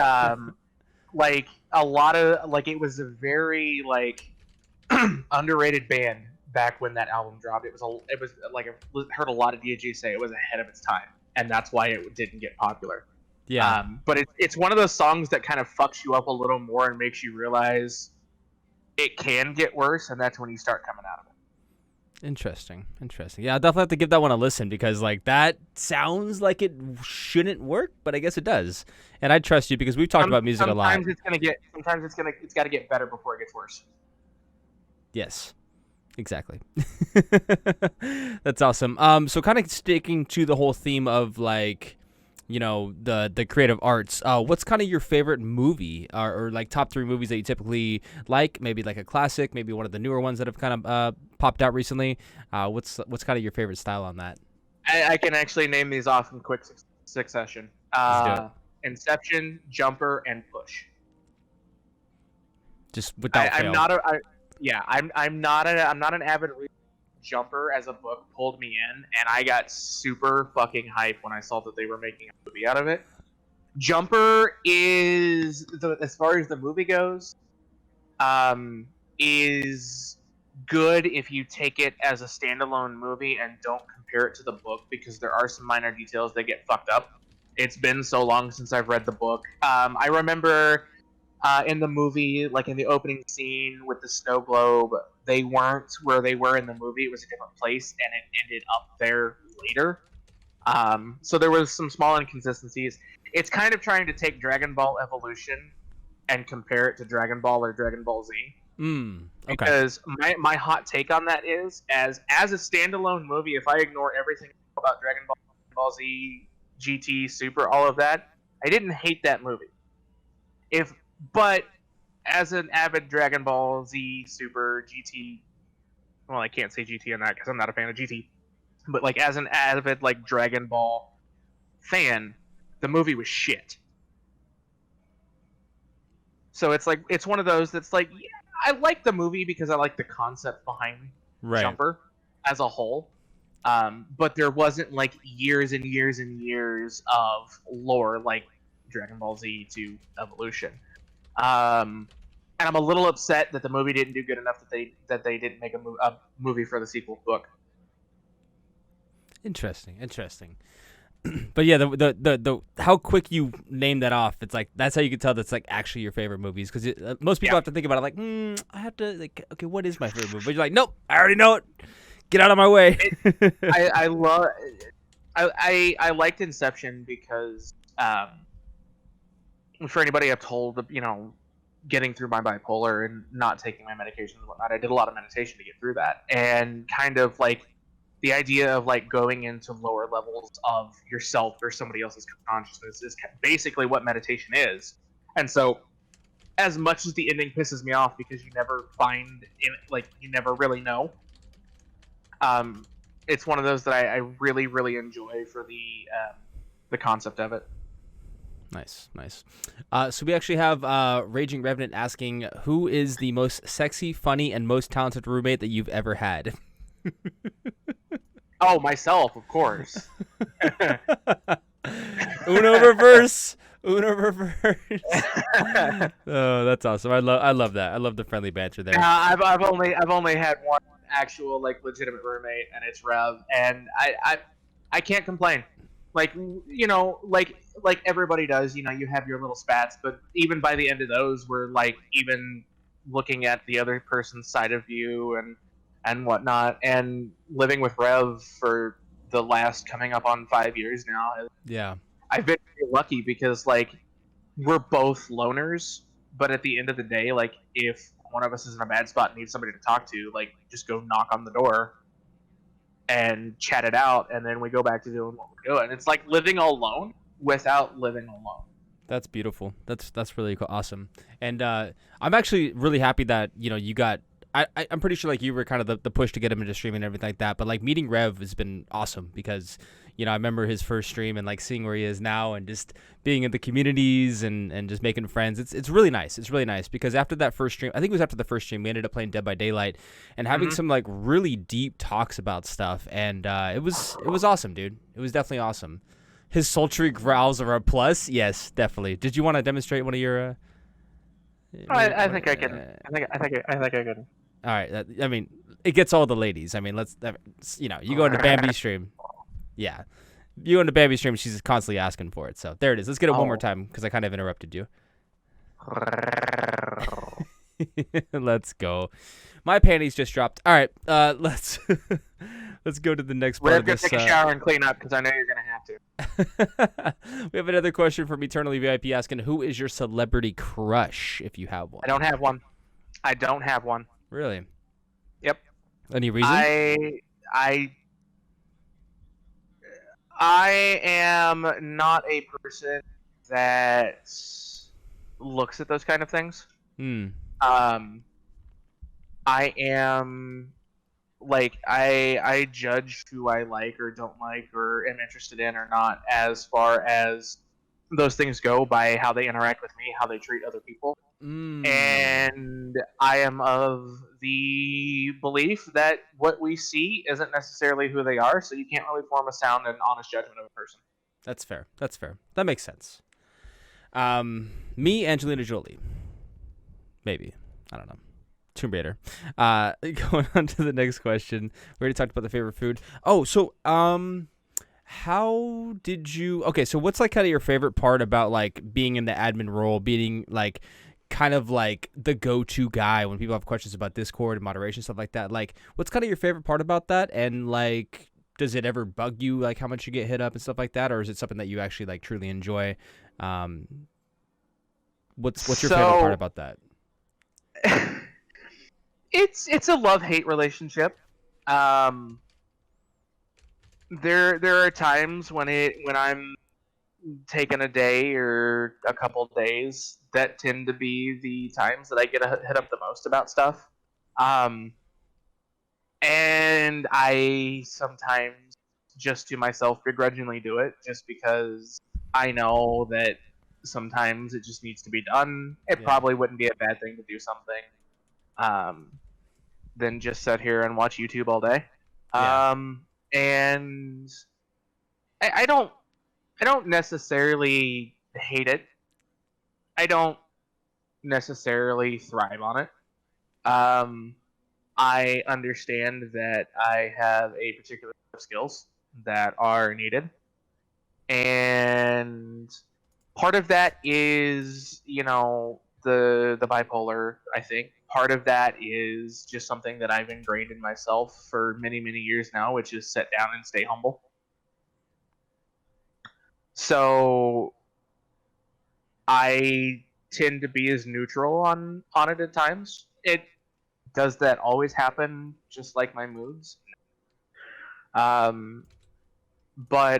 like a lot of like it was a very like underrated band back when that album dropped. It was like I heard a lot of DJs say it was ahead of its time, and that's why it didn't get popular. Yeah. But it's one of those songs that kind of fucks you up a little more and makes you realize it can get worse, and that's when you start coming out of it. Interesting. Yeah, I'll definitely have to give that one a listen because like that sounds like it shouldn't work, but I guess it does. And I trust you because we've talked about music a lot. Sometimes it's got to get better before it gets worse. Yes. Exactly. That's awesome. So kind of sticking to the whole theme of like, you know, the creative arts. What's kind of your favorite movie or like top 3 movies that you typically like? Maybe like a classic, maybe one of the newer ones that have kind of popped out recently. What's kind of your favorite style on that? I can actually name these off in quick succession. Inception, Jumper, and Push. Just without fail. I'm not an avid reader. Jumper as a book pulled me in, and I got super fucking hyped when I saw that they were making a movie out of it. Jumper is, as far as the movie goes, is good if you take it as a standalone movie and don't compare it to the book because there are some minor details that get fucked up. It's been so long since I've read the book. I remember in the movie, like in the opening scene with the snow globe, they weren't where they were in the movie. It was a different place, and it ended up there later. So there was some small inconsistencies. It's kind of trying to take Dragon Ball Evolution and compare it to Dragon Ball or Dragon Ball Z. Okay. Because my hot take on that is, as a standalone movie, if I ignore everything about Dragon Ball Z, GT, Super, all of that, I didn't hate that movie. But as an avid Dragon Ball Z, Super, GT, well, I can't say GT on that because I'm not a fan of GT, but like as an avid like Dragon Ball fan, the movie was shit. So it's like it's one of those that's like, yeah, I like the movie because I like the concept behind Jumper as a whole. But there wasn't like years and years and years of lore like Dragon Ball Z to Evolution. And I'm a little upset that the movie didn't do good enough that they didn't make a movie for the sequel book. Interesting. But yeah, the how quick you name that off, it's like that's how you can tell that's like actually your favorite movies because most people have to think about it like, I have to like, okay, what is my favorite movie? But you're like, nope, I already know it. Get out of my way. I liked Inception because for anybody I've told, getting through my bipolar and not taking my medications and whatnot, I did a lot of meditation to get through that, and kind of like the idea of like going into lower levels of yourself or somebody else's consciousness is basically what meditation is. And so as much as the ending pisses me off because you never find it, like you never really know, it's one of those that I really, really enjoy for the concept of it. Nice. So we actually have Raging Revenant asking, who is the most sexy, funny, and most talented roommate that you've ever had? Oh, myself, of course. Uno reverse. Oh, that's awesome. I love that. I love the friendly banter there. I've only had one actual like legitimate roommate, and it's Rev, and I can't complain. Like like everybody does, you have your little spats, but even by the end of those, we're like even looking at the other person's side of you, and and whatnot. And living with Rev for the last coming up on 5 years now, Yeah. I've been really lucky because like we're both loners, but at the end of the day, like if one of us is in a bad spot and needs somebody to talk to, like just go knock on the door and chat it out, and then we go back to doing what we're doing. It's like living alone without living alone. That's beautiful. That's really cool. Awesome. And I'm actually really happy that you got. I'm pretty sure like you were kind of the push to get him into streaming and everything like that. But like meeting Rev has been awesome because I remember his first stream and like seeing where he is now and just being in the communities and just making friends. It's really nice. It's really nice because after that first stream, I think it was after the first stream, we ended up playing Dead by Daylight and having some like really deep talks about stuff. And it was awesome, dude. It was definitely awesome. His sultry growls are a plus. Yes, definitely. Did you want to demonstrate one of your? I think I can. I think I can. All right. I mean, it gets all the ladies. I mean, you go into Bambi's stream. Yeah. You go into Bambi's stream, she's constantly asking for it. So there it is. Let's get it one more time because I kind of interrupted you. Let's go. My panties just dropped. All right. Let's go to the next part We're of going this. to take a shower and clean up because I know you're going to have to. We have another question from Eternally VIP asking, who is your celebrity crush if you have one? I don't have one. Really? Yep. Any reason? I am not a person that looks at those kind of things. I am like I judge who I like or don't like or am interested in or not as far as those things go by how they interact with me, how they treat other people. And I am of the belief that what we see isn't necessarily who they are, so you can't really form a sound and honest judgment of a person. That's fair. That makes sense. Me, Angelina Jolie. Maybe. I don't know. Tomb Raider. Going on to the next question. We already talked about the favorite food. Oh, so how did you? Okay, so what's like kind of your favorite part about like being in the admin role, being like kind of like the go-to guy when people have questions about Discord and moderation, stuff like that? Like, what's kind of your favorite part about that? And like, does it ever bug you like how much you get hit up and stuff like that, or is it something that you actually like truly enjoy? What's your favorite part about that? It's a love-hate relationship. There are times when I'm taking a day or a couple of days that tend to be the times that I get hit up the most about stuff. And I sometimes just to myself begrudgingly do it just because I know that sometimes it just needs to be done. It probably wouldn't be a bad thing to do something than just sit here and watch YouTube all day. And I don't necessarily hate it. I don't necessarily thrive on it. I understand that I have a particular set of skills that are needed. And part of that is, the bipolar, I think. Part of that is just something that I've ingrained in myself for many, many years now, which is sit down and stay humble. So I tend to be as neutral on it at times. Does that always happen just like my moods? But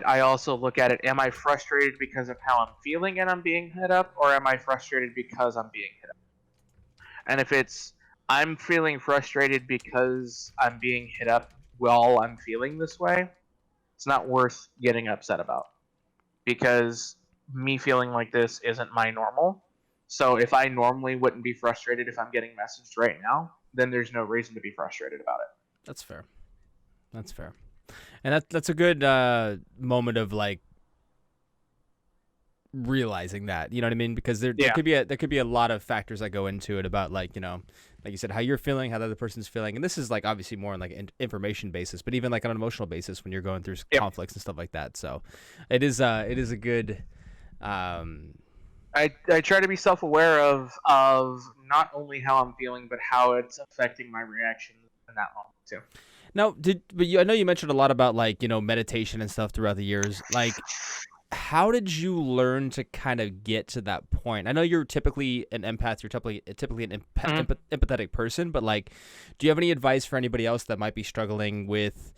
I also look at it, am I frustrated because of how I'm feeling and I'm being hit up, or am I frustrated because I'm being hit up? And if it's I'm feeling frustrated because I'm being hit up while I'm feeling this way, it's not worth getting upset about. Because me feeling like this isn't my normal. So if I normally wouldn't be frustrated if I'm getting messaged right now, then there's no reason to be frustrated about it. That's fair. And that's a good moment of like realizing that, you know what I mean? Because there could be a lot of factors that go into it about like, like you said, how you're feeling, how the other person's feeling. And this is like obviously more on like an information basis, but even like on an emotional basis when you're going through conflicts and stuff like that. So it is a good I try to be self-aware of not only how I'm feeling, but how it's affecting my reactions in that moment. So Now, I know you mentioned a lot about like, meditation and stuff throughout the years. Like, how did you learn to kind of get to that point? I know you're typically an empath. You're typically an empathetic person, but like, do you have any advice for anybody else that might be struggling with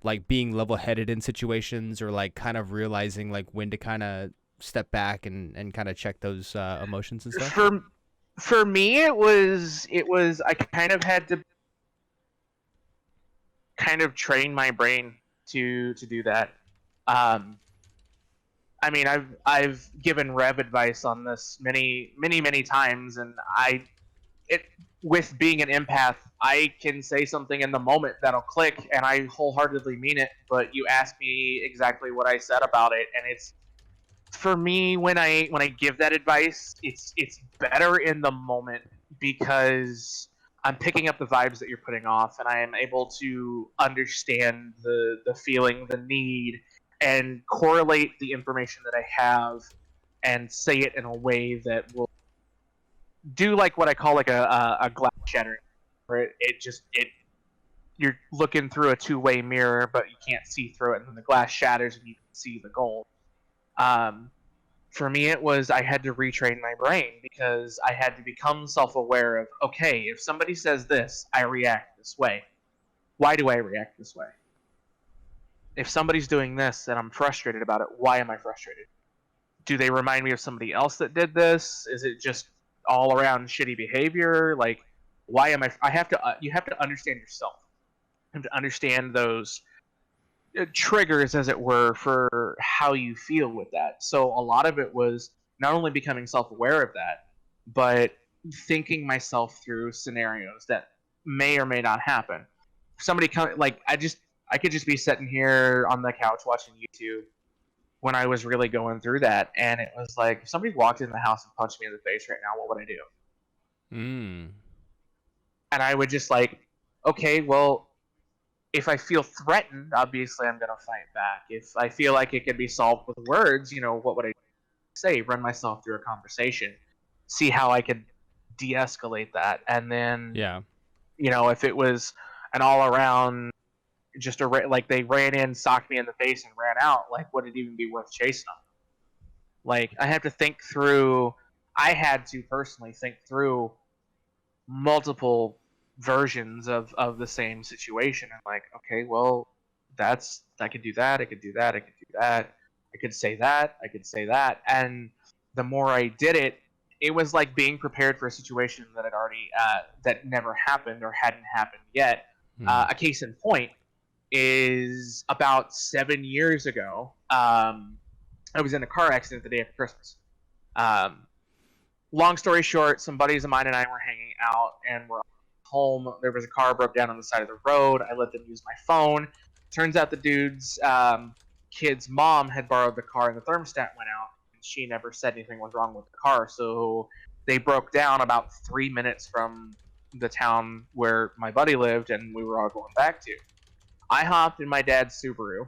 like being level-headed in situations, or like kind of realizing like when to kind of step back and kind of check those emotions and stuff? For me, it was I kind of had to kind of train my brain to do that. Um, I mean, I've given Rev advice on this many times, and it with being an empath, I can say something in the moment that'll click, and I wholeheartedly mean it. But you ask me exactly what I said about it, and it's for me when I give that advice, it's better in the moment because I'm picking up the vibes that you're putting off, and I am able to understand the feeling, the need, and correlate the information that I have and say it in a way that will do like what I call like a glass shattering, where it you're looking through a two-way mirror, but you can't see through it, and then the glass shatters and you can see the gold. Um, for me, it was I had to retrain my brain because I had to become self-aware of, okay, if somebody says this, I react this way. Why do I react this way? If somebody's doing this and I'm frustrated about it, why am I frustrated? Do they remind me of somebody else that did this? Is it just all around shitty behavior? Like, why am I have to you have to understand yourself and to understand those triggers, as it were, for how you feel with that. So a lot of it was not only becoming self-aware of that, but thinking myself through scenarios that may or may not happen. Somebody come like I could just be sitting here on the couch watching YouTube when I was really going through that, and it was like if somebody walked in the house and punched me in the face right now, what would I do? And I would just like, okay, well, if I feel threatened, obviously I'm gonna fight back. If I feel like it can be solved with words, what would I say? Run myself through a conversation, see how I could de-escalate that, and then Yeah. If it was an all-around just like they ran in, socked me in the face, and ran out, like would it even be worth chasing them? Like I had to personally think through multiple versions of the same situation, and like, okay, well, I could do that, I could do that, I could do that, I could say that, I could say that, and the more I did it, it was like being prepared for a situation that had already that never happened or hadn't happened yet. A case in point is about 7 years ago. I was in a car accident the day after Christmas. Um, Long story short, some buddies of mine and I were hanging out, and we're home. There was a car broke down on the side of the road. I let them use my phone. Turns out the dude's kid's mom had borrowed the car, and the thermostat went out, and she never said anything was wrong with the car. So they broke down about 3 minutes from the town where my buddy lived, and we were all going back to. I hopped in my dad's Subaru,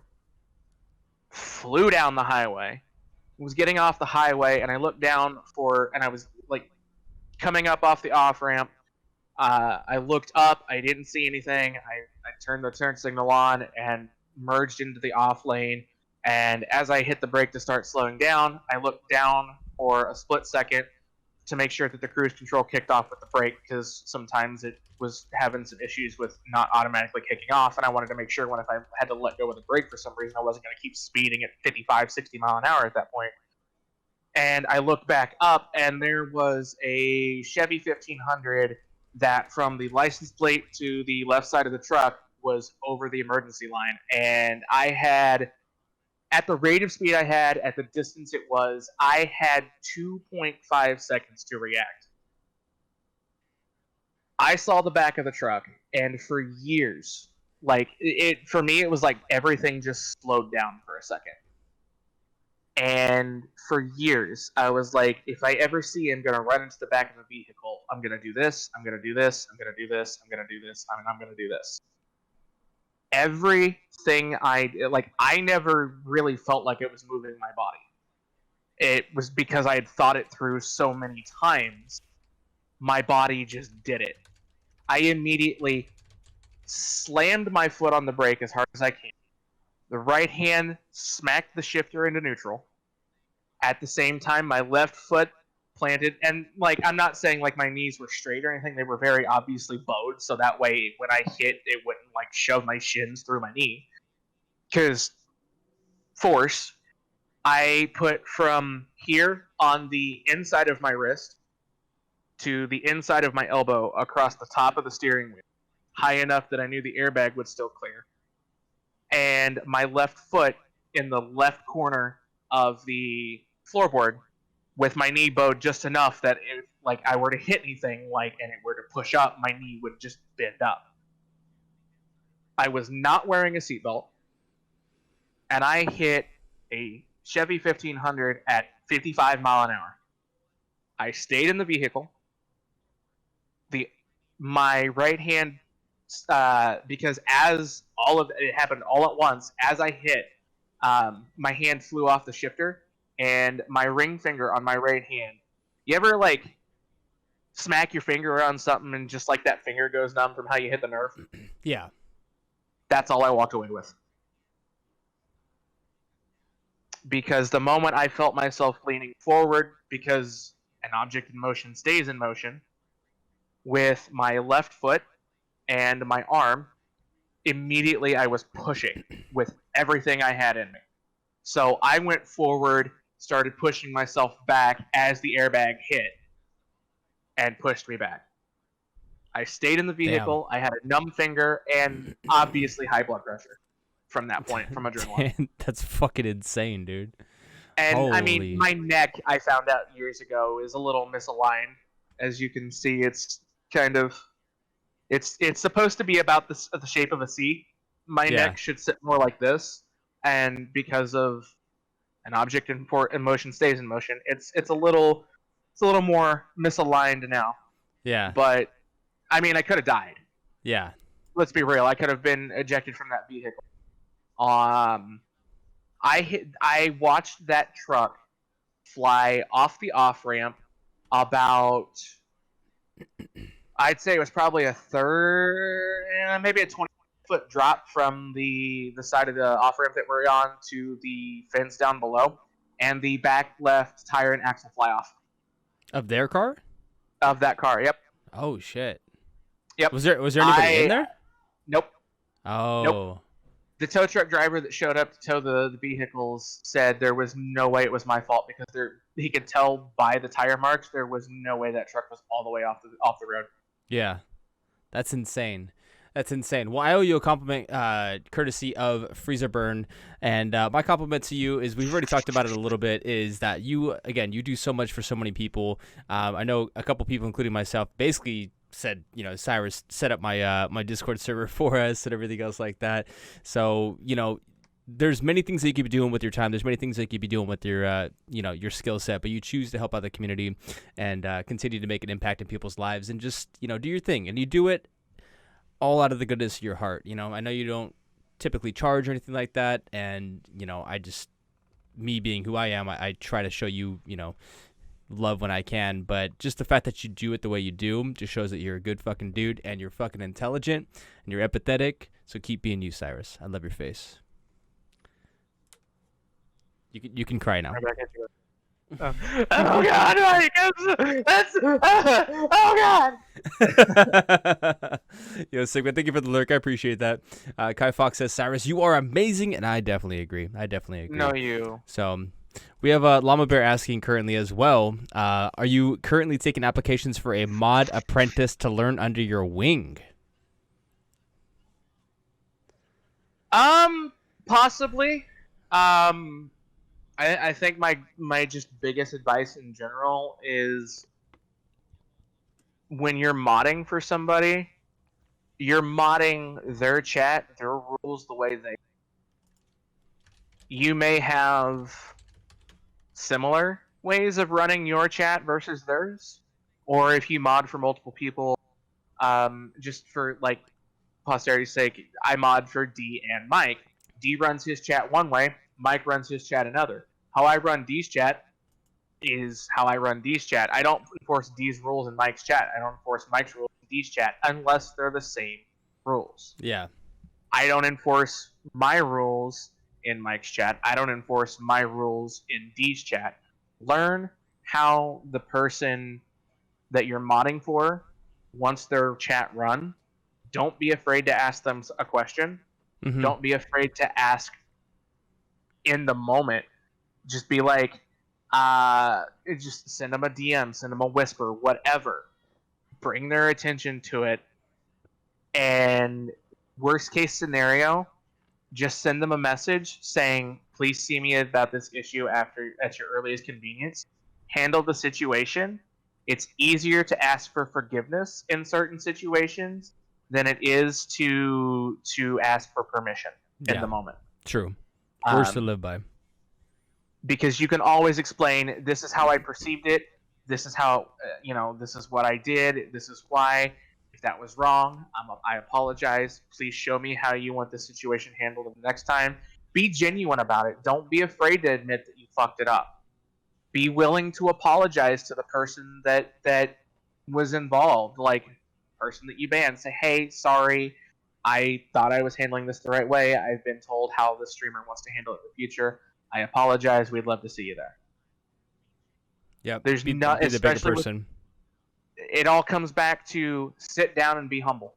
flew down the highway, was getting off the highway, and I looked down and I was like coming up off the off ramp. I looked up, I didn't see anything. I turned the turn signal on and merged into the off lane. And as I hit the brake to start slowing down, I looked down for a split second to make sure that the cruise control kicked off with the brake, because sometimes it was having some issues with not automatically kicking off, and I wanted to make sure if I had to let go of the brake for some reason, I wasn't going to keep speeding at 55, 60 mile an hour at that point. And I looked back up, and there was a Chevy 1500 that from the license plate to the left side of the truck was over the emergency line. And I had, at the rate of speed I had, at the distance it was, I had 2.5 seconds to react. I saw the back of the truck, and for years, for me, it was like everything just slowed down for a second. And for years, I was like, if I ever see him going to run into the back of a vehicle, I'm going to do this, I'm going to do this, I'm going to do this, I'm going to do this, I'm going to do this. Everything I never really felt like it was moving my body. It was because I had thought it through so many times, my body just did it. I immediately slammed my foot on the brake as hard as I can. The right hand smacked the shifter into neutral. At the same time, my left foot planted, and like I'm not saying like my knees were straight or anything. They were very obviously bowed, so that way when I hit, it wouldn't like shove my shins through my knee. Because force, I put from here on the inside of my wrist to the inside of my elbow across the top of the steering wheel, high enough that I knew the airbag would still clear. And my left foot in the left corner of the floorboard with my knee bowed just enough that if like I were to hit anything and it were to push up, my knee would just bend up. I was not wearing a seatbelt, and I hit a Chevy 1500 at 55 mile an hour. I stayed in the vehicle. My right hand, because as all of it happened all at once, as I hit, my hand flew off the shifter, and my ring finger on my right hand. You ever like smack your finger on something and just like that finger goes numb from how you hit the nerve? Yeah. That's all I walked away with. Because the moment I felt myself leaning forward, because an object in motion stays in motion, with my left foot and my arm, immediately I was pushing with everything I had in me. So I went forward, started pushing myself back as the airbag hit, and pushed me back. I stayed in the vehicle. Damn. I had a numb finger and obviously high blood pressure from that point, from adrenaline. Damn, that's fucking insane, dude. And Holy. I mean, my neck, I found out years ago, is a little misaligned. As you can see, it's kind of, it's supposed to be about the shape of a C. My neck should sit more like this, and because of an object in motion stays in motion, it's a little more misaligned now. Yeah. But I mean, I could have died. Yeah. Let's be real. I could have been ejected from that vehicle. I watched that truck fly off the off ramp about, I'd say it was probably a third, maybe a 20-foot drop from the side of the off ramp that we're on to the fence down below, and the back left tire and axle fly off. Of their car? Of that car, yep. Oh shit. Yep. Was there anybody in there? Nope. Oh. Nope. The tow truck driver that showed up to tow the vehicles said there was no way it was my fault, because he could tell by the tire marks there was no way that truck was all the way off the road. Yeah. That's insane. That's insane. Well, I owe you a compliment, courtesy of Freezer Burn, and my compliment to you is, we've already talked about it a little bit, is that you do so much for so many people. I know a couple people, including myself, basically said, Cyrus set up my my Discord server for us and everything else like that. So, there's many things that you could be doing with your time. There's many things that you could be doing with your, your skill set, but you choose to help out the community and continue to make an impact in people's lives, and just, do your thing, and you do it all out of the goodness of your heart. I know you don't typically charge or anything like that, and I just, me being who I am, I try to show you love when I can, but just the fact that you do it the way you do just shows that you're a good fucking dude, and you're fucking intelligent, and you're empathetic. So keep being you, Cyrus. I love your face. You can cry now. Oh God! Oh God! Yo, Sigma, thank you for the lurk. I appreciate that. Kai Fox says, Cyrus, you are amazing, and I definitely agree. No, you. So, we have Llama Bear asking currently as well, are you currently taking applications for a mod apprentice to learn under your wing? Possibly. I think my just biggest advice in general is, when you're modding for somebody, you're modding their chat, their rules, the way they. You may have similar ways of running your chat versus theirs, or if you mod for multiple people, just for like posterity's sake, I mod for D and Mike. D runs his chat one way, Mike runs his chat another. How I run D's chat is how I run D's chat. I don't enforce D's rules in Mike's chat. I don't enforce Mike's rules in D's chat unless they're the same rules. Yeah. I don't enforce my rules in Mike's chat. I don't enforce my rules in D's chat. Learn how the person that you're modding for wants their chat run. Don't be afraid to ask them a question. Mm-hmm. Don't be afraid to ask in the moment. Just be like, just send them a DM, send them a whisper, whatever. Bring their attention to it. And worst case scenario, just send them a message saying, please see me about this issue at your earliest convenience. Handle the situation. It's easier to ask for forgiveness in certain situations than it is to ask for permission in the moment. True. Words to live by. Because you can always explain, this is how I perceived it. This is how, this is what I did. This is why. If that was wrong, I apologize. Please show me how you want the situation handled the next time. Be genuine about it. Don't be afraid to admit that you fucked it up. Be willing to apologize to the person that was involved, like person that you banned. Say, hey, sorry. I thought I was handling this the right way. I've been told how the streamer wants to handle it in the future. I apologize. We'd love to see you there. Yep. There's be not, the bigger especially person. It all comes back to sit down and be humble.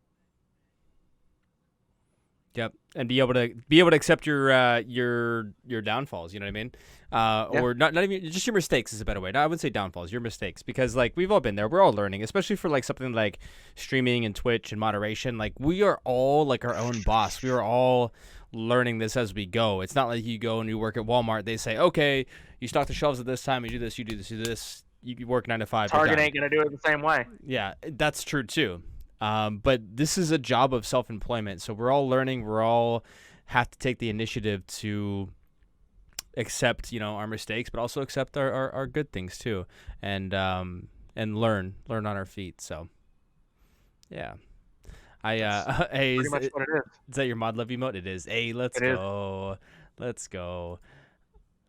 Yep, and be able to accept your downfalls. You know what I mean? Or not even just your mistakes is a better way. No, I wouldn't say downfalls, your mistakes, because like we've all been there. We're all learning, especially for like something like streaming and Twitch and moderation. Like we are all like our own boss. We are all learning this as we go. It's not like you go and you work at Walmart. They say, okay, you stock the shelves at this time. You do this. You do this. You do this. You work 9 to 5. Target ain't gonna do it the same way. Yeah, that's true too. But this is a job of self-employment, so we're all learning. We're all have to take the initiative to accept, our mistakes, but also accept our good things too, and learn on our feet. So, yeah. Hey, pretty much what it is. Is that your mod love emote? It is. Hey, let's go. Let's go.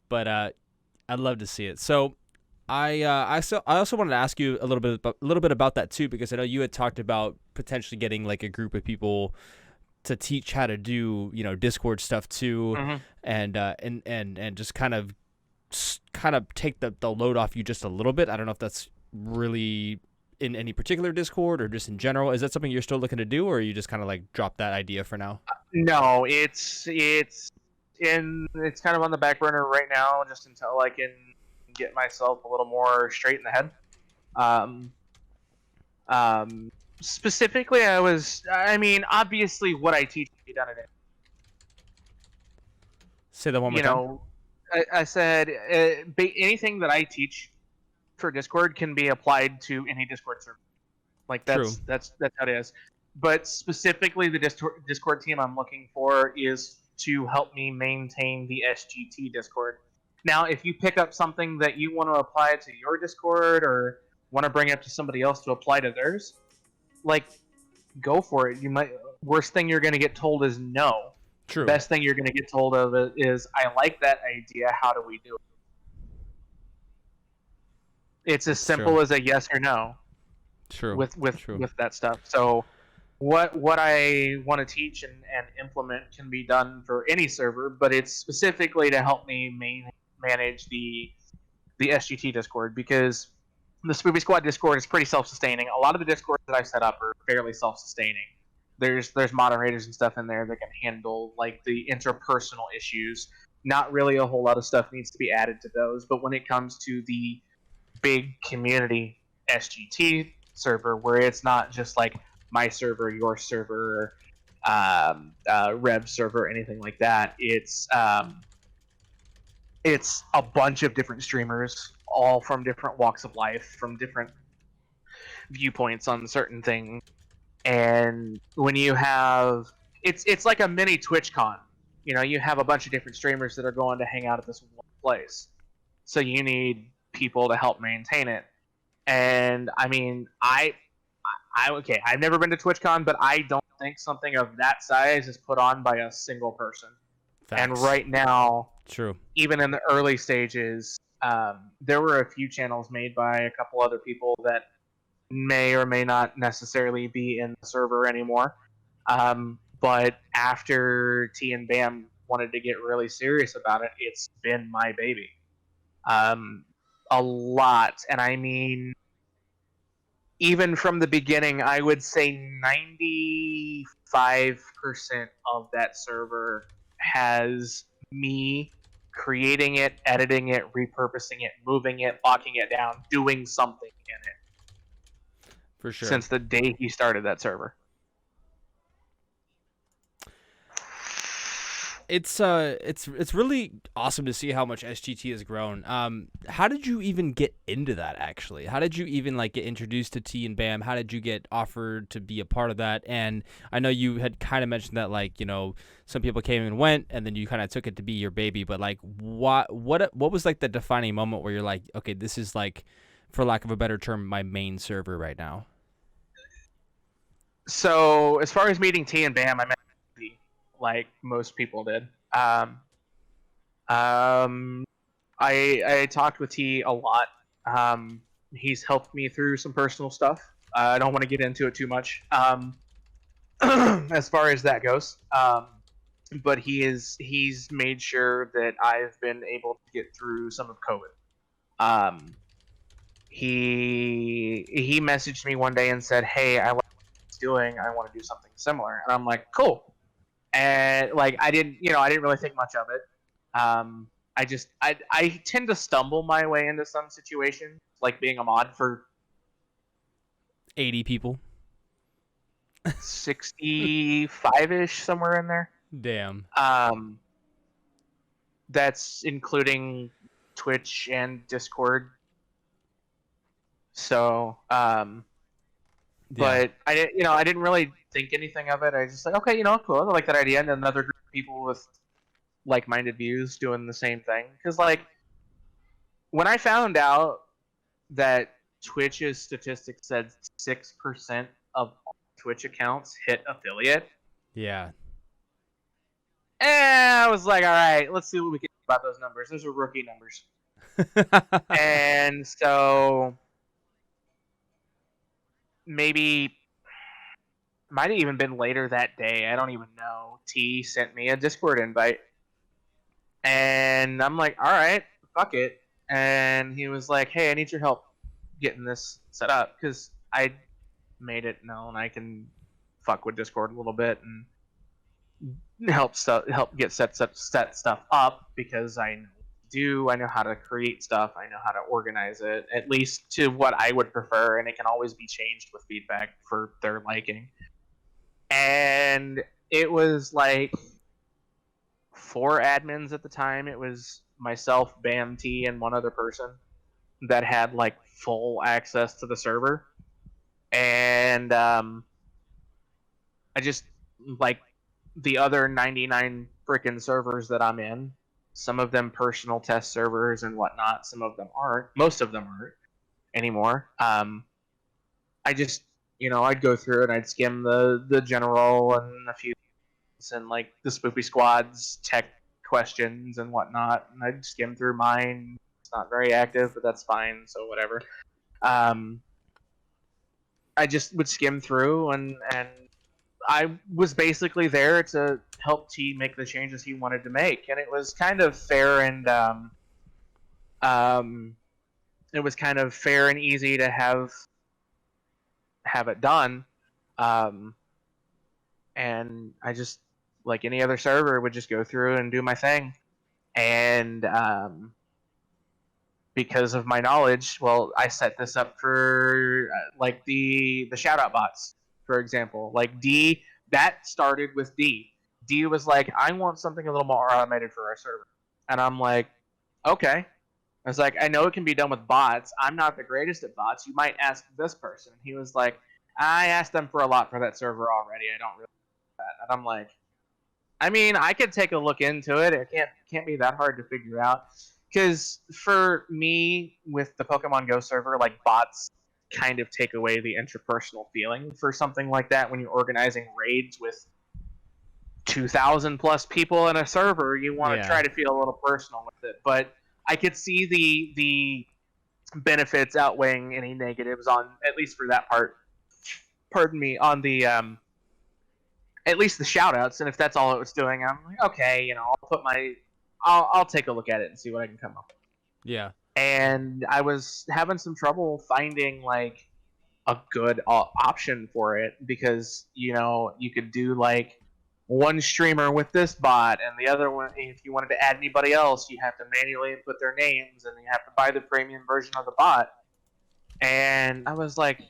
But I'd love to see it. So. I also wanted to ask you a little bit about that too, because I know you had talked about potentially getting like a group of people to teach how to do Discord stuff too, and just kind of take the load off you just a little bit. I don't know if that's really in any particular Discord or just in general. Is that something you're still looking to do, or are you just kind of like drop that idea for now? No, it's kind of on the back burner right now, just until I can get myself a little more straight in the head. Specifically, obviously what I teach can be done in it. Say that one more time. I said anything that I teach for Discord can be applied to any Discord server. Like that's how it is. But specifically, the Discord team I'm looking for is to help me maintain the SGT Discord. Now, if you pick up something that you want to apply to your Discord or want to bring it up to somebody else to apply to theirs, like, go for it. Worst thing you're going to get told is no. True. Best thing you're going to get told of is, I like that idea. How do we do it? It's as simple as a yes or no. True. With that stuff. So what I want to teach and implement can be done for any server, but it's specifically to help me manage the SGT Discord, because the Spoopy Squad Discord is pretty self-sustaining. A lot of the Discords that I've set up are fairly self-sustaining. There's moderators and stuff in there that can handle like the interpersonal issues. Not really a whole lot of stuff needs to be added to those, but when it comes to the big community SGT server, where it's not just like my server, your server, Rev server, anything like that, it's a bunch of different streamers, all from different walks of life, from different viewpoints on certain things. And when you have, it's like a mini TwitchCon. You have a bunch of different streamers that are going to hang out at this one place. So you need people to help maintain it. And I mean, I've never been to TwitchCon, but I don't think something of that size is put on by a single person. Facts. And right now, true. Even in the early stages, there were a few channels made by a couple other people that may or may not necessarily be in the server anymore. But after T and Bam wanted to get really serious about it, it's been my baby. A lot. And I mean, even from the beginning, I would say 95% of that server has me creating it, editing it, repurposing it, moving it, locking it down, doing something in it. For sure. Since the day he started that server. It's really awesome to see how much SGT has grown. How did you even get into that, actually? How did you even like get introduced to T and Bam? How did you get offered to be a part of that? And I know you had kind of mentioned that, like, you know, some people came and went, and then you kind of took it to be your baby. But like, what was like the defining moment where you're like, okay, this is like, for lack of a better term, my main server right now? So as far as meeting T and Bam, I met T, like most people did. I talked with T a lot. He's helped me through some personal stuff. I don't want to get into it too much. As far as that goes. But he's made sure that I've been able to get through some of COVID. He messaged me one day and said, "Hey, I like what he's doing. I want to do something similar." And I'm like, "Cool." And like I didn't really think much of it. I tend to stumble my way into some situations, like being a mod for 80 people. 65-ish, somewhere in there. Damn. That's including Twitch and Discord. So, but I didn't really think anything of it. I was just like, okay, cool. I like that idea. And then another group of people with like-minded views doing the same thing. Because like, when I found out that Twitch's statistics said 6% of all Twitch accounts hit affiliate. Yeah. I was like, all right, let's see what we can do about those numbers. Those are rookie numbers. And so maybe might have even been later that day. I don't even know. T sent me a Discord invite. And I'm like, all right, fuck it. And he was like, hey, I need your help getting this set up. Because I made it known I can fuck with Discord a little bit and help get set stuff up, because I know what to do. I know how to create stuff. I know how to organize it, at least to what I would prefer, and it can always be changed with feedback for their liking. And it was like 4 admins at the time. It was myself, Bam, T, and one other person that had like full access to the server. And I just like the other 99 freaking servers that I'm in, some of them personal test servers and whatnot, some of them aren't, most of them aren't anymore. I just, I'd go through and I'd skim the general and a few and like the spoopy squad's tech questions and whatnot, and I'd skim through mine. It's not very active, but that's fine, so whatever. I just would skim through, and I was basically there to help T make the changes he wanted to make, and it was kind of fair and easy to have it done. And I just, like any other server, would just go through and do my thing. And because of my knowledge, well, I set this up for like the shout out bots, for example. Like D, that started with D. D was like, I want something a little more automated for our server. And I'm like, okay. I was like, I know it can be done with bots. I'm not the greatest at bots. You might ask this person. He was like, I asked them for a lot for that server already. I don't really do that. And I'm like, I mean, I could take a look into it. It can't be that hard to figure out. Because for me, with the Pokemon Go server, like, bots kind of take away the interpersonal feeling for something like that. When you're organizing raids with 2,000 plus people in a server, you want to try to feel a little personal with it. But I could see the benefits outweighing any negatives on, at least for that part. Pardon me, on the at least the shout outs. And if that's all it was doing, I'm like, okay, I'll take a look at it and see what I can come up with. Yeah. And I was having some trouble finding like a good option for it, because you could do like one streamer with this bot, and the other one, if you wanted to add anybody else, you have to manually input their names, and you have to buy the premium version of the bot. And I was like,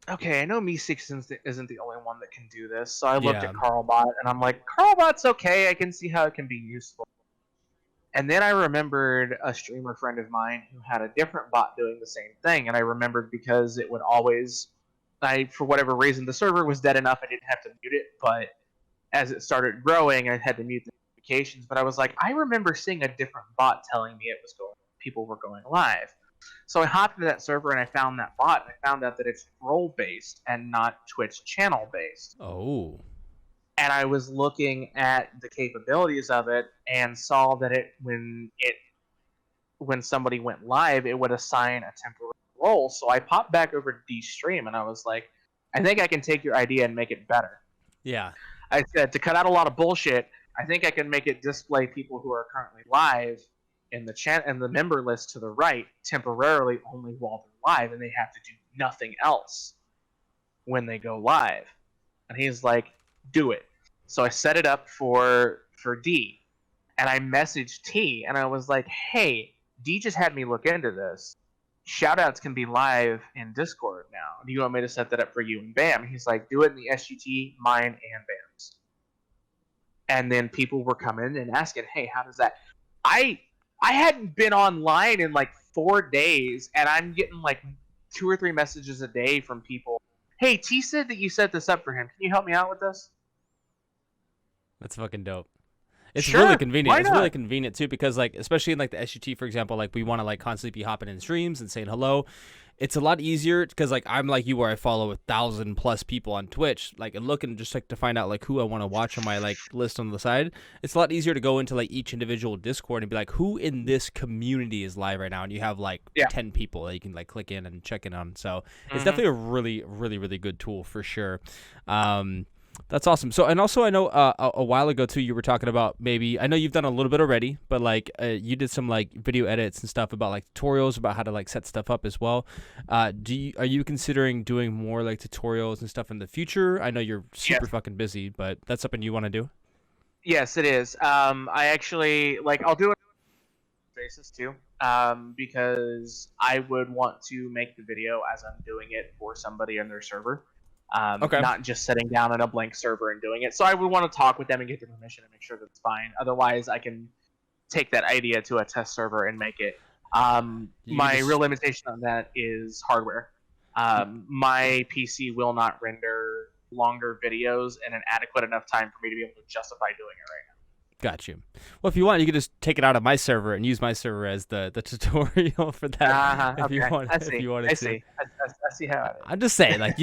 okay, I know Me6 isn't the only one that can do this. So I looked at CarlBot, and I'm like, CarlBot's okay. I can see how it can be useful. And then I remembered a streamer friend of mine who had a different bot doing the same thing. And I remembered because it would always, for whatever reason, the server was dead enough I didn't have to mute it. But as it started growing, I had to mute the notifications. But I was like, I remember seeing a different bot telling me people were going live. So I hopped into that server and I found that bot, and I found out that it's role-based and not Twitch channel-based. Oh. And I was looking at the capabilities of it and saw that when somebody went live, it would assign a temporary role. So I popped back over to D-Stream and I was like, I think I can take your idea and make it better. Yeah. I said, to cut out a lot of bullshit, I think I can make it display people who are currently live in the chat and the member list to the right temporarily only while they're live, and they have to do nothing else when they go live. And he's like, do it. So I set it up for D, and I messaged T, and I was like, hey, D just had me look into this. Shoutouts can be live in Discord now. Do you want me to set that up for you? And bam, he's like, do it in the SGT, mine, and Bam's. And then people were coming and asking, hey, how does that? I hadn't been online in like 4 days, and I'm getting like 2 or 3 messages a day from people. Hey, T said that you set this up for him. Can you help me out with this? That's fucking dope. It's Sure, really convenient. why It's not? really convenient too, because like, especially in like the SGT, for example, like we want to like constantly be hopping in streams and saying hello. It's a lot easier because like I'm like you, where I follow 1,000+ people on Twitch, like, and looking just like to find out like who I want to watch on my like list on the side. It's a lot easier to go into like each individual Discord and be like, who in this community is live right now, and you have like 10 people that you can like click in and check in on. So it's definitely a really, really, really good tool for sure. That's awesome. So, and also I know a while ago too, you were talking about maybe, I know you've done a little bit already, but like you did some like video edits and stuff about like tutorials about how to like set stuff up as well. Are you considering doing more like tutorials and stuff in the future? I know you're super fucking busy, but that's something you want to do? Yes, it is. I actually, like, I'll do it on a basis too, because I would want to make the video as I'm doing it for somebody on their server. Not just sitting down on a blank server and doing it. So I would want to talk with them and get their permission and make sure that it's fine. Otherwise, I can take that idea to a test server and make it. My real limitation on that is hardware. My PC will not render longer videos in an adequate enough time for me to be able to justify doing it right now. Got you. Well, if you want, you could just take it out of my server and use my server as the tutorial for that. If you want, I see. if you wanted I to. see. I see how it is. I'm just saying, like,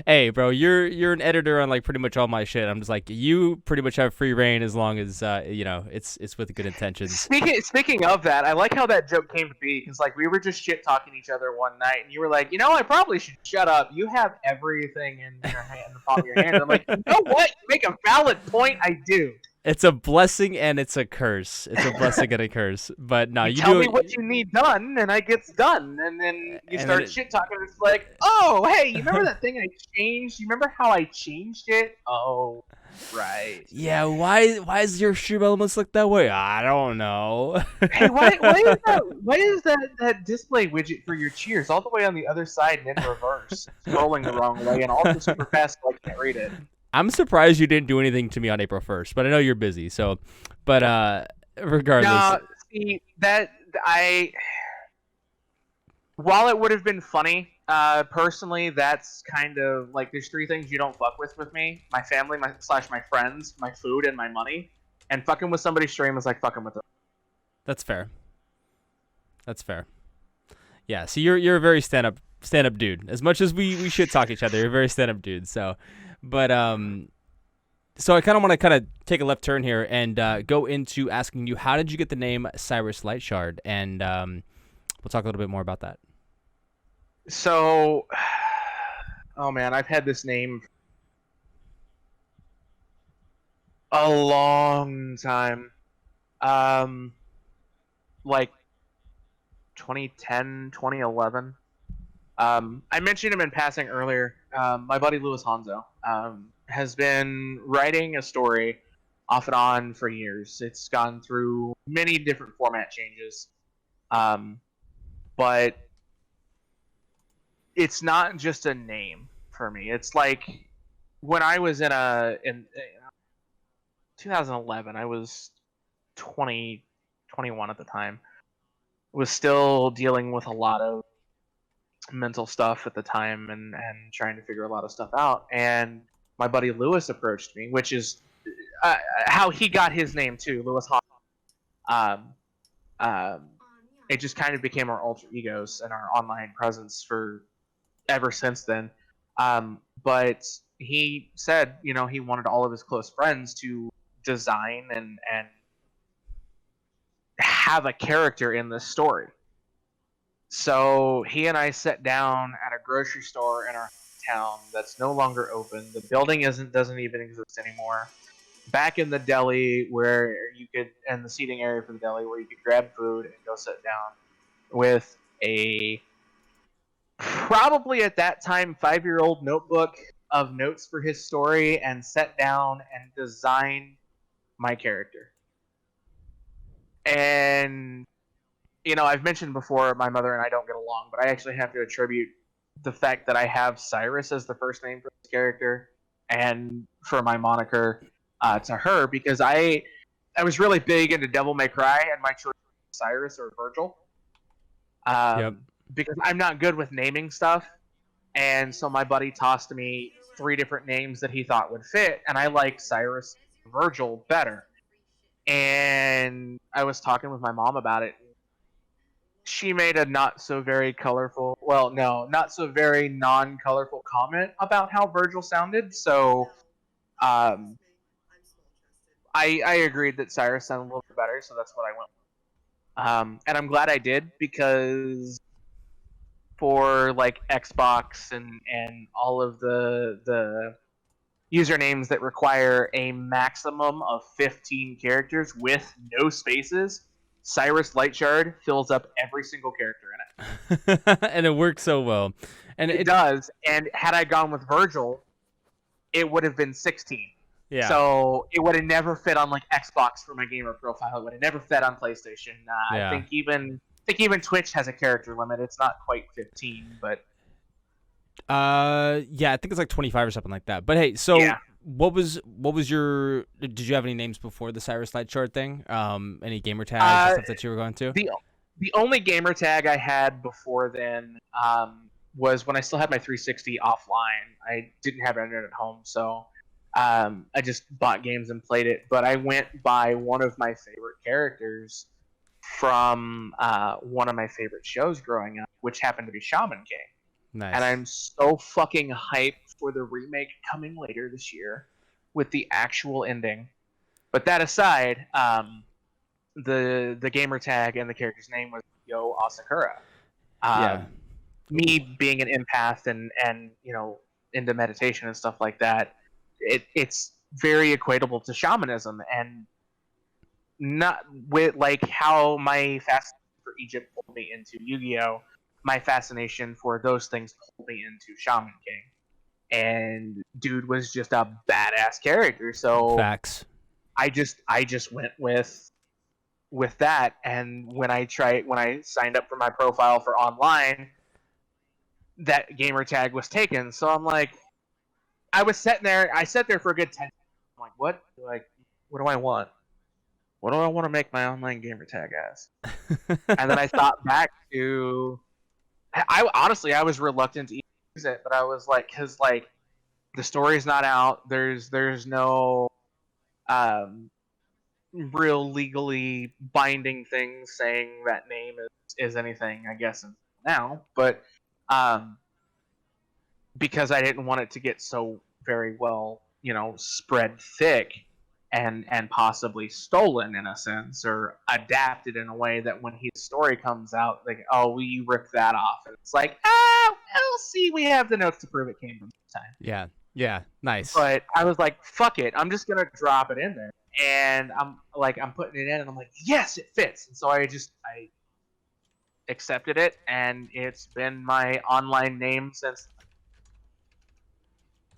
hey, bro, you're an editor on like pretty much all my shit. I'm just like, you pretty much have free reign as long as it's with good intentions. Speaking of that, I like how that joke came to be, because like we were just shit talking each other one night, and you were like, I probably should shut up. You have everything in your hand, in the palm of your hand. I'm like, you know what? You make a valid point. I do. It's a blessing and it's a curse. It's a blessing and a curse. But no, you tell do me what you need done, and I gets done. And then you start shit talking. It's like, oh, hey, you remember that thing I changed? You remember how I changed it? Oh, right. Yeah. Why does your stream elements look that way? I don't know. Hey, why is that display widget for your cheers all the way on the other side and in reverse, scrolling the wrong way, and also super fast, so I can't read it? I'm surprised you didn't do anything to me on April 1st, but I know you're busy. So, but regardless. No, see, while it would have been funny, personally, that's kind of like, there's 3 things you don't fuck with me: my family, my friends, my food, and my money. And fucking with somebody's stream is like fucking with them. That's fair. Yeah. So you're a very stand up dude. As much as we should talk each other, you're a very stand up dude. So. But so I kind of want to take a left turn here and go into asking you, how did you get the name CyrusLightshard? And we'll talk a little bit more about that. So, oh man, I've had this name A long time. Like 2010, 2011. I mentioned him in passing earlier. My buddy Louis Honzo has been writing a story off and on for years. It's gone through many different format changes, but it's not just a name for me. It's like when I was in 2011, I was 20, 21 at the time. Was still dealing with a lot of mental stuff at the time and trying to figure a lot of stuff out. And my buddy Lewis approached me, which is how he got his name too, Lewis Hawk. Um, um, it just kind of became our alter egos and our online presence for ever since then. But he said, he wanted all of his close friends to design and have a character in this story. So he and I sat down at a grocery store in our town that's no longer open. The building doesn't even exist anymore. Back in the deli where you could, and the seating area for the deli where you could grab food and go sit down with a probably at that time 5-year-old notebook of notes for his story, and sat down and designed my character. And I've mentioned before my mother and I don't get along, but I actually have to attribute the fact that I have Cyrus as the first name for this character and for my moniker to her, because I was really big into Devil May Cry, and my choice was Cyrus or Virgil. Yep. Because I'm not good with naming stuff, and so my buddy tossed me 3 different names that he thought would fit, and I like Cyrus and Virgil better. And I was talking with my mom about it. She made a not so very non-colorful comment about how Virgil sounded. So I agreed that Cyrus sounded a little bit better, so that's what I went with. And I'm glad I did, because for like Xbox and all of the usernames that require a maximum of 15 characters with no spaces, CyrusLightshard fills up every single character in it. And it works so well. And it does. And had I gone with Virgil, it would have been 16. Yeah. So it would have never fit on like Xbox for my gamer profile. It would have never fit on PlayStation. Yeah. I think even Twitch has a character limit. It's not quite 15, but yeah, I think it's like 25 or something like that. But hey, so yeah. What was your? Did you have any names before the CyrusLightshard thing? Any gamer tags or stuff that you were going to? The only gamer tag I had before then was when I still had my 360 offline. I didn't have internet at home, so I just bought games and played it. But I went by one of my favorite characters from one of my favorite shows growing up, which happened to be Shaman King. Nice. And I'm so fucking hyped for the remake coming later this year with the actual ending. But that aside, the gamer tag and the character's name was Yo Asakura. Yeah. Me being an empath and into meditation and stuff like that, it's very equatable to shamanism, and not with like how my fascination for Egypt pulled me into Yu-Gi-Oh! My fascination for those things pulled me into Shaman King. And dude was just a badass character. So facts. I just went with that. And when I signed up for my profile for online, that gamer tag was taken. So I'm like, I sat there for a good 10 minutes. I'm like, what do I want? What do I want to make my online gamer tag as? And then I thought back to, I was reluctant to use it, but I was like, because like the story's not out. There's no real legally binding things saying that name is anything, I guess, now. But because I didn't want it to get so very well, spread thick and possibly stolen in a sense, or adapted in a way that when his story comes out, like, oh, we ripped that off, and it's like, we'll see. We have the notes to prove it came from this time. Yeah. Yeah, nice. But I was like, fuck it, I'm just gonna drop it in there, and I'm putting it in, and I'm like, yes, it fits, and so I accepted it, and it's been my online name since.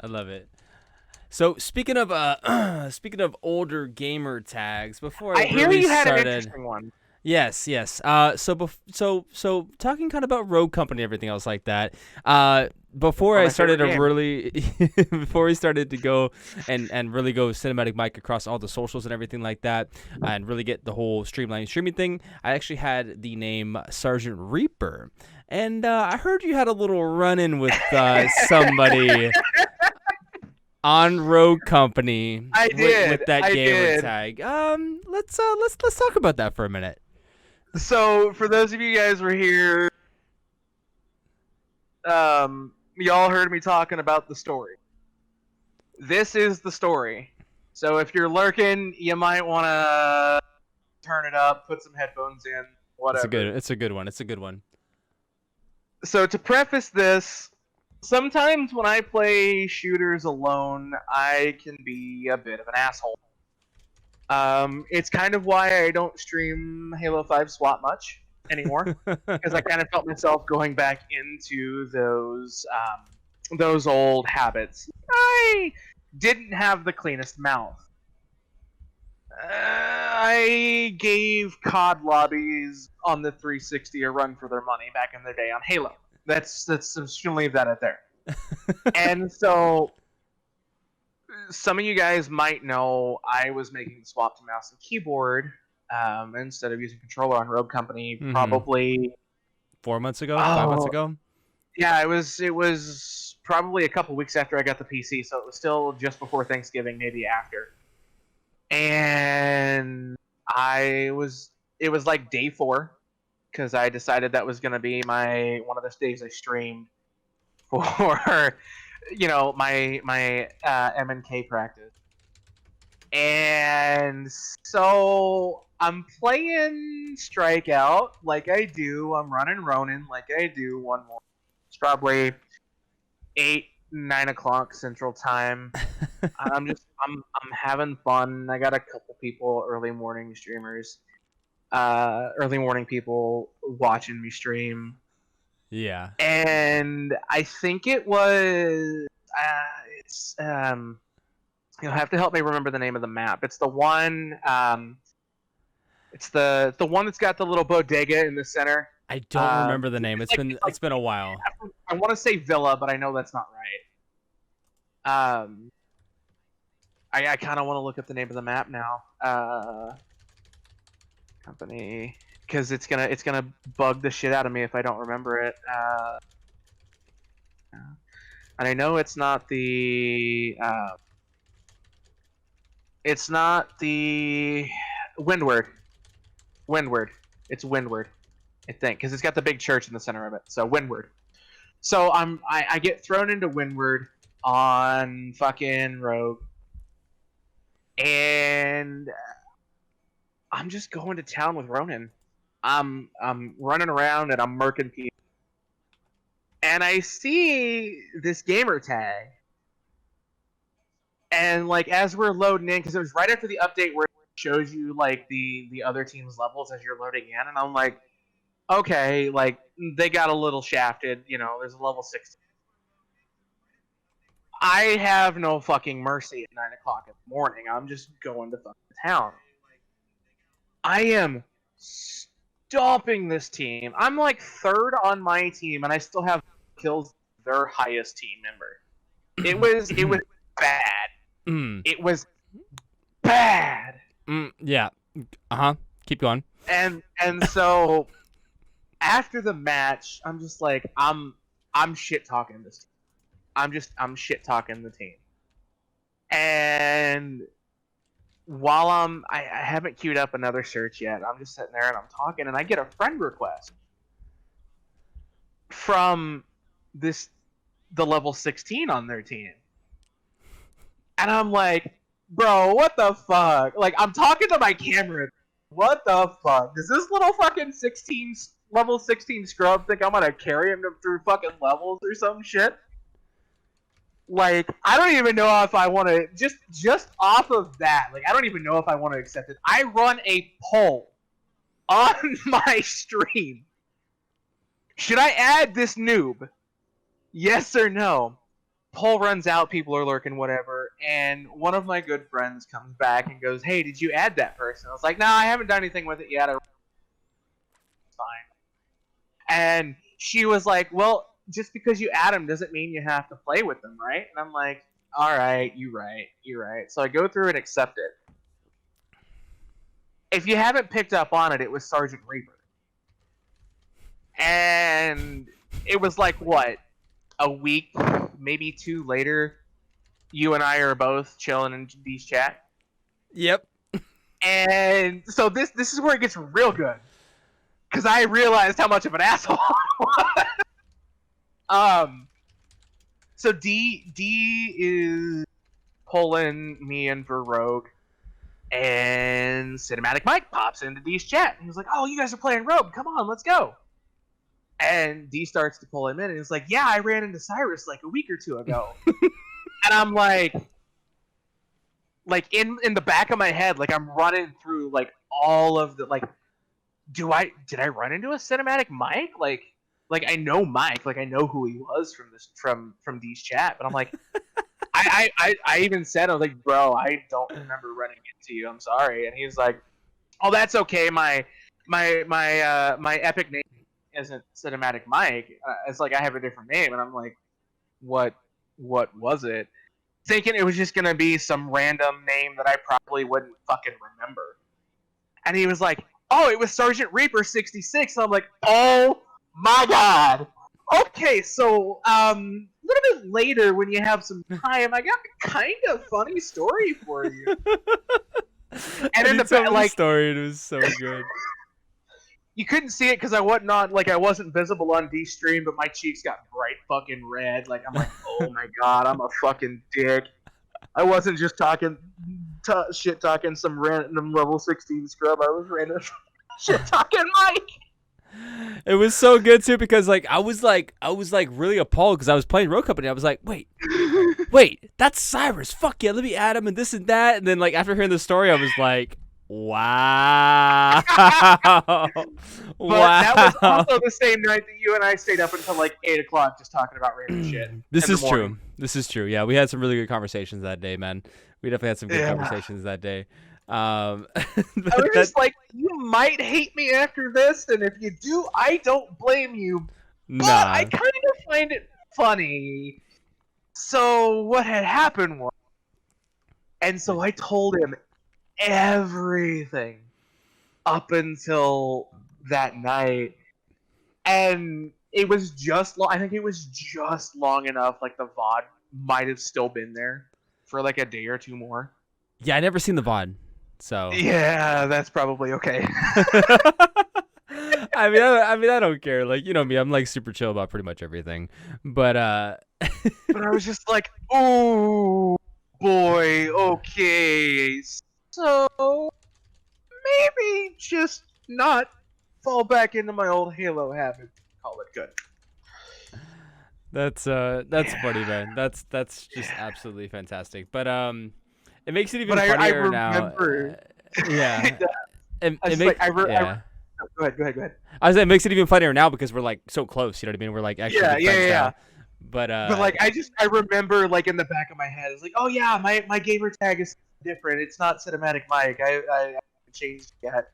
I love it. So speaking of speaking of older gamer tags, before I hear really you had started, an interesting one. yes. So talking kind of about Rogue Company and everything else like that. Before I started to really, before we started to go and really go CinematicMike across all the socials and everything like that, and really get the whole streaming thing, I actually had the name Sergeant Reaper, and I heard you had a little run-in with somebody on Rogue Company. I did with that gamer tag. Let's talk about that for a minute. So for those of you guys who were here, y'all heard me talking about the story. This is the story. So if you're lurking, you might want to turn it up, put some headphones in, whatever. It's a good one. So to preface this, sometimes when I play shooters alone, I can be a bit of an asshole. It's kind of why I don't stream Halo 5 SWAT much anymore, because I kind of felt myself going back into those old habits. I didn't have the cleanest mouth. I gave COD lobbies on the 360 a run for their money back in the day on Halo. That's I'm just gonna leave that at there. And so some of you guys might know I was making the swap to mouse and keyboard instead of using controller on Rogue Company probably 4 months ago, 5 months ago. Yeah, it was probably a couple weeks after I got the PC, so it was still just before Thanksgiving, maybe after. And it was like day 4, because I decided that was going to be one of those days I streamed for my M&K practice. And so I'm playing Strikeout like I do. I'm running Ronin like I do one more. It's probably 8-9 o'clock Central Time. I'm having fun. I got a couple people, early morning streamers, early morning people watching me stream. Yeah. And I think it was you'll have to help me remember the name of the map. It's the one it's the one that's got the little bodega in the center. I don't remember the name. It's been a while. I want to say Villa, but I know that's not right. I kind of want to look up the name of the map now. Company, because it's gonna bug the shit out of me if I don't remember it. And I know it's not the Windward. It's Windward, I think, because it's got the big church in the center of it. So Windward. So I get thrown into Windward on fucking Rogue, and I'm just going to town with Ronin. I'm running around and I'm murking people, and I see this gamer tag. And like as we're loading in, because it was right after the update where it shows you like the other team's levels as you're loading in, and I'm like, okay, like they got a little shafted, there's a level 16. I have no fucking mercy at 9 o'clock in the morning. I'm just going to fucking town. I am stomping this team. I'm like 3rd on my team, and I still have kills their highest team member. It was bad. It was bad. Yeah. Keep going. And so after the match, I'm just like, I'm shit talking this team. I'm shit talking the team. And while I haven't queued up another search yet, I'm just sitting there and I'm talking, and I get a friend request from the level 16 on their team. And I'm like, bro, what the fuck? Like, I'm talking to my camera. What the fuck? Does this little fucking level 16 scrub think I'm gonna carry him through fucking levels or some shit? Like, I don't even know if I want to just off of that. Like, I don't even know if I want to accept it. I run a poll on my stream. Should I add this noob? Yes or no? Poll runs out, people are lurking, whatever, and one of my good friends comes back and goes, "Hey, did you add that person?" I was like, "No, I haven't done anything with it yet. It's fine." And she was like, "Well, just because you add them doesn't mean you have to play with them, right?" And I'm like, "All right, you're right." So I go through and accept it. If you haven't picked up on it, it was Sergeant Reaper. And it was like, what, a week, maybe 2 later, you and I are both chilling in D's chat. Yep. And so this is where it gets real good. Because I realized how much of an asshole I was. So D is pulling me in for Rogue, and CinematicMike pops into D's chat, and he's like, "Oh, you guys are playing Rogue. Come on, let's go." And D starts to pull him in, and he's like, "Yeah, I ran into Cyrus like a week or 2 ago." And I'm like in the back of my head, like I'm running through like all of the like, did I run into a CinematicMike? Like I know Mike, like I know who he was from D's chat, but I'm like, I even said, I was like, "Bro, I don't remember running into you. I'm sorry." And he's like, "Oh, that's okay. My epic name isn't CinematicMike. It's like I have a different name." And I'm like, what was it? Thinking it was just gonna be some random name that I probably wouldn't fucking remember. And he was like, "Oh, it was Sergeant Reaper 66. And I'm like, "Oh my god." Okay, so a little bit later when you have some time, I got a kind of funny story for you. And in the story, it was so good. You couldn't see it because I wasn't visible on D's stream, but my cheeks got bright fucking red. Like, I'm like, "Oh my god, I'm a fucking dick." I wasn't just shit talking some random level 16 scrub. I was random shit talking Mike. It was so good too because I was really appalled because I was playing Rogue Company. I was like, wait, that's Cyrus. Fuck yeah, let me add him and this and that. And then after hearing the story, I was like, wow. But that was also the same night that you and I stayed up until 8 o'clock just talking about random shit. This is true. This is true. Yeah, we had some really good conversations that day, man. We definitely had some good conversations that day. I was just like, you might hate me after this, and if you do, I don't blame you. But I kind of find it funny. So what had happened was, and so I told him everything up until that night, and it was just I think it was just long enough, like the VOD might have still been there for a day or 2 more. Yeah, I never seen the VOD. So yeah, that's probably okay. I mean, I don't care. You know me, I'm super chill about pretty much everything. But but I was just like, "Oh boy, okay, so maybe just not fall back into my old Halo habit. Call it good." That's funny, man. That's just absolutely fantastic. But it makes it even funnier now. Yeah. Go ahead. I was saying, it makes it even funnier now because we're so close. You know what I mean? We're actually friends now. But I remember in the back of my head, it's like, "Oh yeah, my gamer tag is different. It's not CinematicMike. I haven't changed it yet."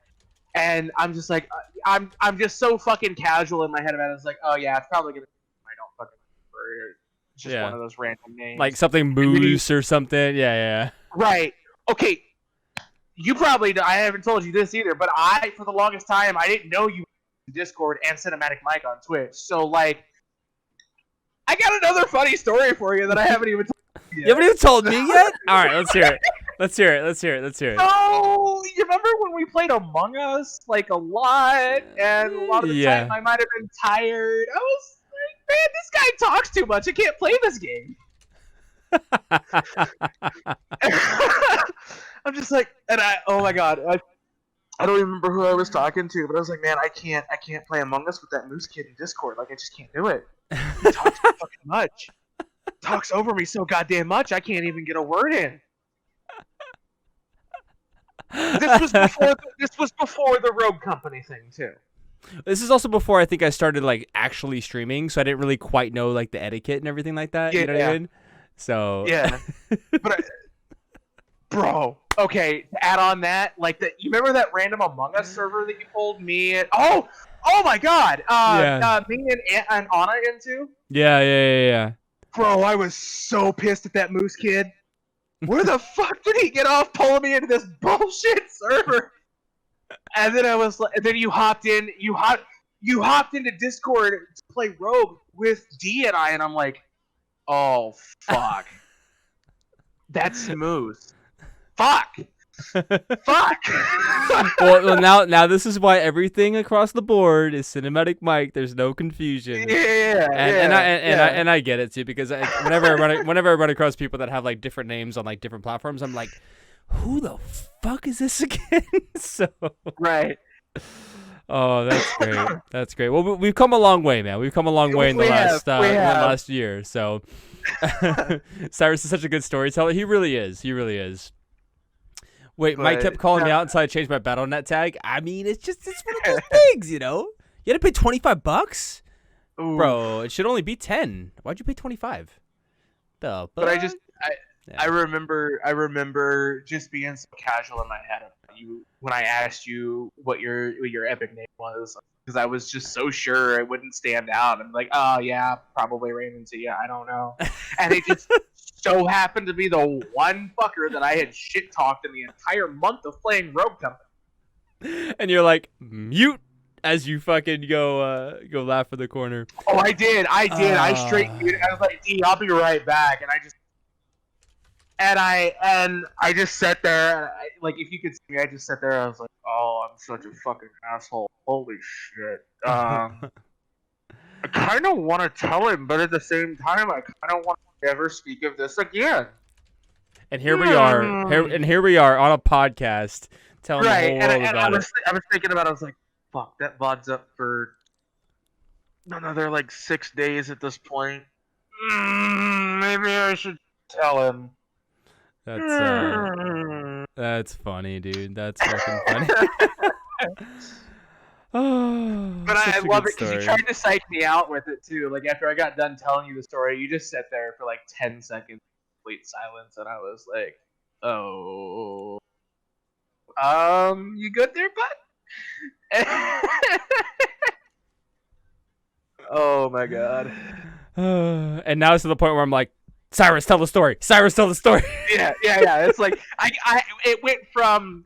And I'm just like, I'm just so fucking casual in my head about it. It's like, "Oh yeah, it's probably gonna. I don't fucking remember. It's just one of those random names, like something Moose or something." Yeah. Right. Okay. You probably, I haven't told you this either, but for the longest time, I didn't know you in Discord and CinematicMike on Twitch. So, I got another funny story for you that I haven't even told you yet. You haven't even told me yet? All right, let's hear it. Let's hear it. So, you remember when we played Among Us, a lot, and a lot of the time I might have been tired? I was like, man, this guy talks too much. I can't play this game. I'm just like, and oh my god, I don't even remember who I was talking to, but I was like, man, I can't play Among Us with that Moose kid in Discord. I just can't do it. He talks too fucking much. talks over me so goddamn much I can't even get a word in. This was before the Rogue Company thing too. This is also before I think I started like actually streaming, so I didn't really quite know like the etiquette and everything like that. You know what I mean? So yeah, but bro, okay. To add on that, like you remember that random Among Us server that you pulled me and oh my god, me and Anna into? Yeah. Bro, I was so pissed at that Moose kid. Where the fuck did he get off pulling me into this bullshit server? And then I was like, and then you hopped into Discord to play Rogue with D and I, and I'm like, oh fuck, that's smooth. Fuck. well, now this is why everything across the board is CinematicMike. There's no confusion. And I get it too, because whenever I run across people that have like different names on like different platforms, I'm like, who the fuck is this again? So right. Oh, that's great. That's great. Well, we've come a long way, man. We've come a long way in the last year. So Cyrus is such a good storyteller. He really is. Wait, Mike kept calling me out until I changed my BattleNet tag. I mean, it's one of those things, you know? You had to pay $25? Ooh. Bro, it should only be 10. Why'd you pay 25? But I remember just being so casual in my head about you when I asked you what your epic name was, because I was just so sure it wouldn't stand out. I'm like, oh yeah, probably Raymond Z. I don't know, and it just so happened to be the one fucker that I had shit talked in the entire month of playing Rogue Company. And you're like, mute as you fucking go laugh in the corner. Oh, I did. I straight muted. I was like, D, I'll be right back, and I just sat there. And like, if you could see me, I just sat there. I was like, oh, I'm such a fucking asshole. Holy shit. I kind of want to tell him, but at the same time, I kind of want to never speak of this again. And here we are. On a podcast telling the whole world about it. I was thinking about it. I was like, fuck, that VOD's up for another like 6 days at this point. Maybe I should tell him. That's funny, dude. That's fucking funny. But I love it because you tried to psych me out with it too. Like after I got done telling you the story, you just sat there for like 10 seconds, complete silence, and I was like, "Oh, you good there, bud?" Oh my god. And now it's to the point where I'm like, Cyrus, tell the story. Cyrus, tell the story. Yeah. It's like it went from,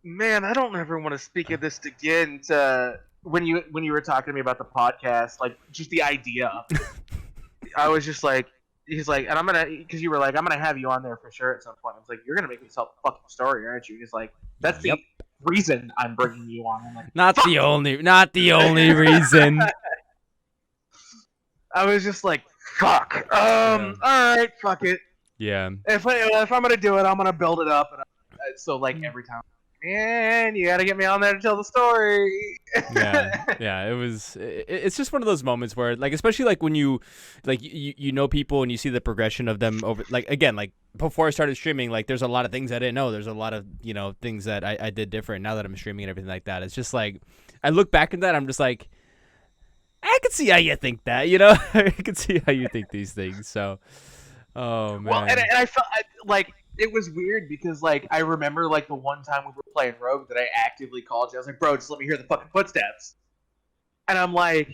man, I don't ever want to speak of this again, to when you were talking to me about the podcast, like just the idea of it. I was just like, he's like, and because you were like, I'm gonna have you on there for sure at some point. I was like, you're gonna make me tell the fucking story, aren't you? He's like, that's the reason I'm bringing you on. I'm like, not the only reason. I was just like, fuck. All right, fuck it. Yeah. If I'm gonna do it, I'm gonna build it up, and so like every time, man, you gotta get me on there to tell the story. yeah. It's just one of those moments where, like, especially like when you know people and you see the progression of them over. Like again, like before I started streaming, like there's a lot of things I didn't know. There's a lot of things that I did different. Now that I'm streaming and everything like that, it's just like I look back at that, I'm just like, I can see how you think that, I can see how you think these things. So, oh man. Well, and I felt like it was weird because like I remember like the one time we were playing Rogue that I actively called you. I was like, bro, just let me hear the fucking footsteps. And I'm like,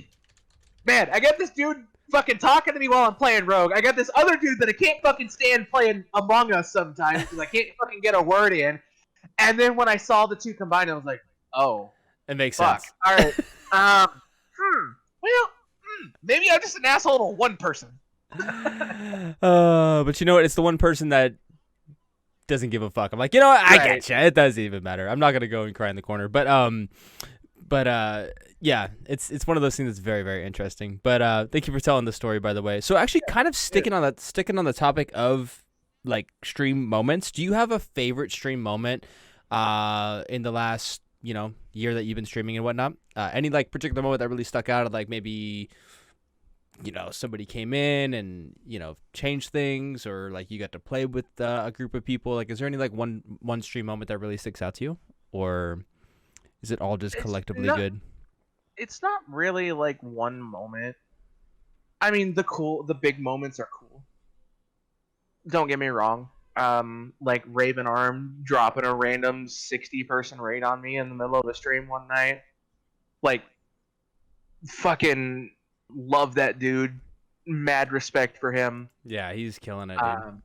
man, I got this dude fucking talking to me while I'm playing Rogue. I got this other dude that I can't fucking stand playing Among Us sometimes because I can't fucking get a word in. And then when I saw the two combined, I was like, oh, it makes sense. All right. Well, maybe I'm just an asshole to one person. But you know what? It's the one person that doesn't give a fuck. I'm like, I get you. It doesn't even matter. I'm not gonna go and cry in the corner. But yeah, it's one of those things that's very, very interesting. But thank you for telling the story, by the way. So actually, kind of sticking on the topic of like stream moments. Do you have a favorite stream moment in the last year that you've been streaming and whatnot? Any like particular moment that really stuck out, of like maybe somebody came in and changed things, or like you got to play with a group of people? Like, is there any like one stream moment that really sticks out to you, or is it all just collectively good? It's not really like one moment. I mean, the big moments are cool. Don't get me wrong. Like Raven Arm dropping a random 60-person raid on me in the middle of a stream one night. Like, fucking love that dude. Mad respect for him. Yeah, he's killing it, dude.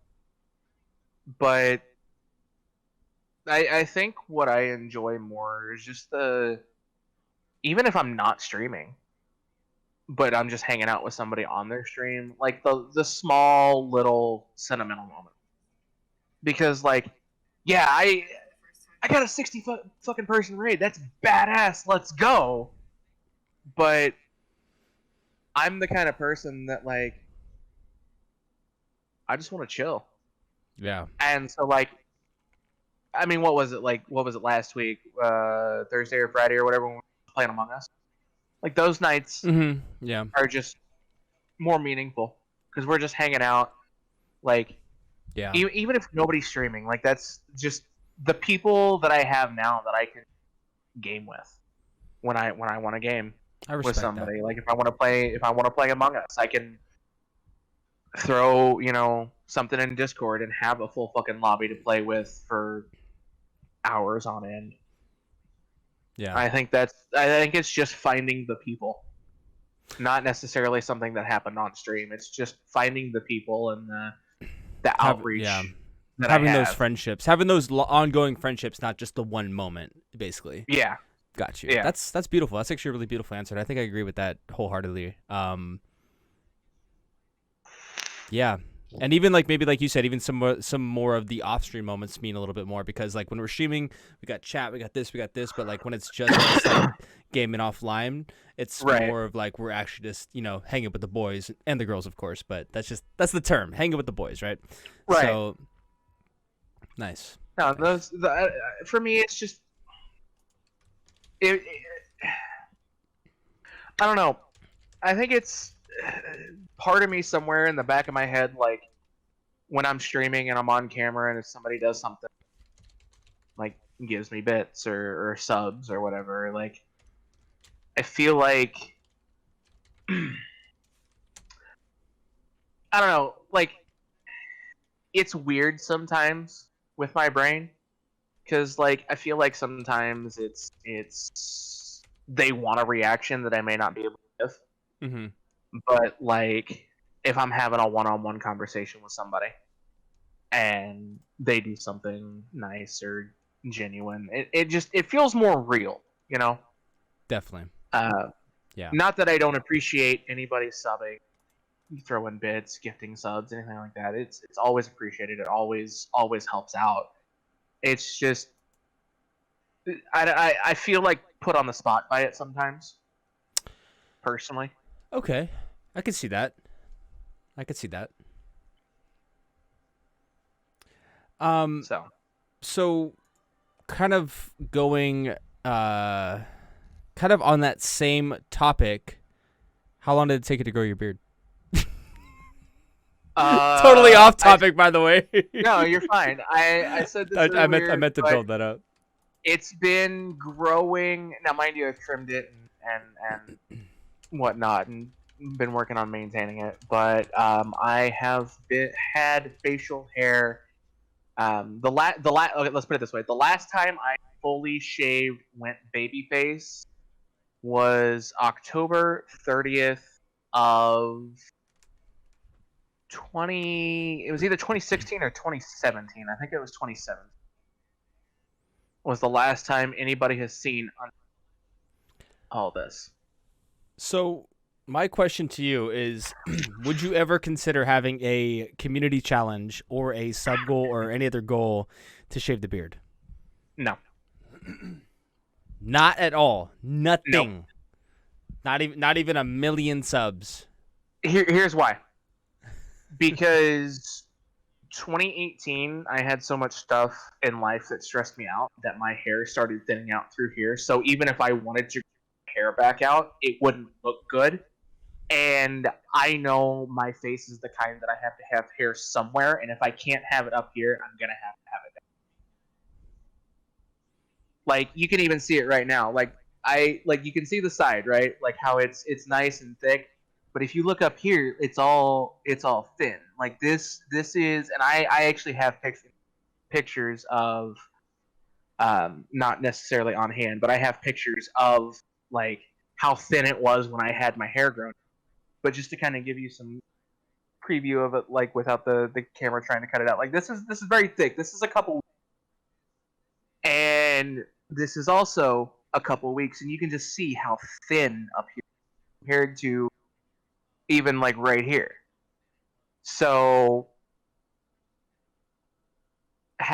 But I think what I enjoy more is just even if I'm not streaming, but I'm just hanging out with somebody on their stream, like the small little sentimental moment. Because like, yeah, I got a 60 fucking person raid. That's badass. Let's go. But I'm the kind of person that like, I just want to chill. Yeah. And so like, I mean, what was it last week? Thursday or Friday or whatever when we were playing Among Us. Like those nights are just more meaningful because we're just hanging out. Like, even if nobody's streaming, like that's just the people that I have now that I can game with when I want to game with somebody. That. Like if I want to play Among Us, I can throw something in Discord and have a full fucking lobby to play with for hours on end. Yeah, I think it's just finding the people, not necessarily something that happened on stream. It's just finding the people and the outreach. Having those friendships, having those ongoing friendships, not just the one moment, basically. Yeah, got you. Yeah. That's beautiful. That's actually a really beautiful answer. I think I agree with that wholeheartedly. Yeah. And even like maybe like you said, even some more of the off-stream moments mean a little bit more because like when we're streaming, we got chat, we got this, but like when it's just us, like, gaming offline, it's more of like we're actually just hanging with the boys and the girls, of course. But that's the term, hanging with the boys, right? Right. So nice. No, for me, it's just I don't know. I think it's part of me somewhere in the back of my head, like when I'm streaming and I'm on camera and if somebody does something like gives me bits or subs or whatever, like I feel like I don't know, like it's weird sometimes with my brain because like I feel like sometimes it's they want a reaction that I may not be able to give. Mm-hmm. But like if I'm having a one-on-one conversation with somebody and they do something nice or genuine, it feels more real, Definitely. Yeah. Not that I don't appreciate anybody subbing, throwing bits, gifting subs, anything like that. It's always appreciated. It always helps out. It's just I feel like put on the spot by it sometimes. Personally. Okay. I could see that. So kind of going kind of on that same topic, how long did it take you to grow your beard? Totally off topic, by the way. No, you're fine. I said this I meant to build that up. It's been growing. Now, mind you, I've trimmed it and whatnot, and been working on maintaining it. But I have had facial hair. Okay, let's put it this way: the last time I fully shaved, went baby face, was October 30th of 20. It was either 2016 or 2017. I think it was 2017. Was the last time anybody has seen all this. So my question to you is, would you ever consider having a community challenge or a sub goal or any other goal to shave the beard? No. Not at all. Nothing. Nope. Not even a million subs. Here's why. Because 2018, I had so much stuff in life that stressed me out that my hair started thinning out through here. So even if I wanted to hair back out, it wouldn't look good. And I know my face is the kind that I have to have hair somewhere, and if I can't have it up here, I'm gonna have to have it down. Like you can even see it right now. Like you can see the side, right? Like how it's nice and thick. But if you look up here, it's all thin. Like this is, and I actually have pictures of, not necessarily on hand, but I have pictures of like how thin it was when I had my hair grown. But just to kind of give you some preview of it, like without the camera trying to cut it out, like this is very thick. This is a couple, and this is also a couple weeks, and you can just see how thin up here compared to even like right here. So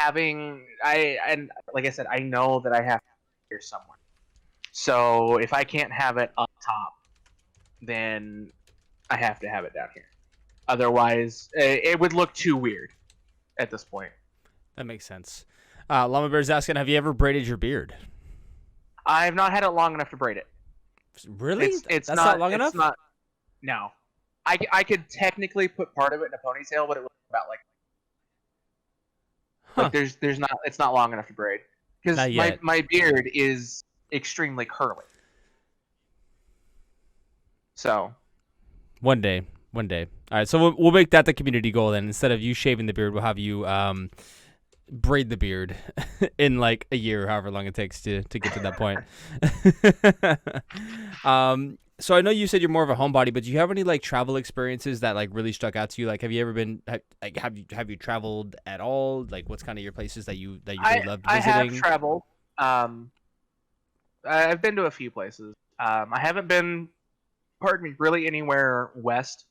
and like I said, I know that I have here somewhere. So if I can't have it up top, then I have to have it down here. Otherwise, it would look too weird at this point. That makes sense. Llama Bear's asking, have you ever braided your beard? I've not had it long enough to braid it. Really? That's not long enough? No. I could technically put part of it in a ponytail, but it would look about like... Like there's not, it's not long enough to braid. Because my beard is extremely curly. So... One day. All right, so we'll make that the community goal then. Instead of you shaving the beard, we'll have you braid the beard in like a year, however long it takes to get to that point. So I know you said you're more of a homebody, but do you have any like travel experiences that like really stuck out to you? Like, have you ever been have you traveled at all? Like, what's kind of your places that you really loved visiting? I have traveled. I've been to a few places. I haven't been, really anywhere west.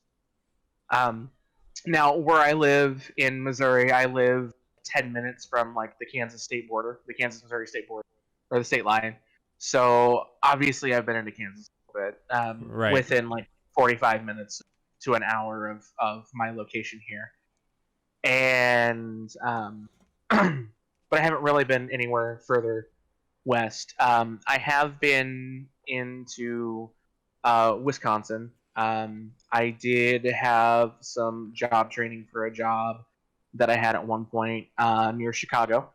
Now where I live in Missouri, I live 10 minutes from like the Kansas state border, the Kansas-Missouri state border, or the state line. So obviously I've been into Kansas a bit, right. Within like 45 minutes to an hour of my location here. And, but I haven't really been anywhere further west. I have been into Wisconsin. I did have some job training for a job that I had at one point near Chicago.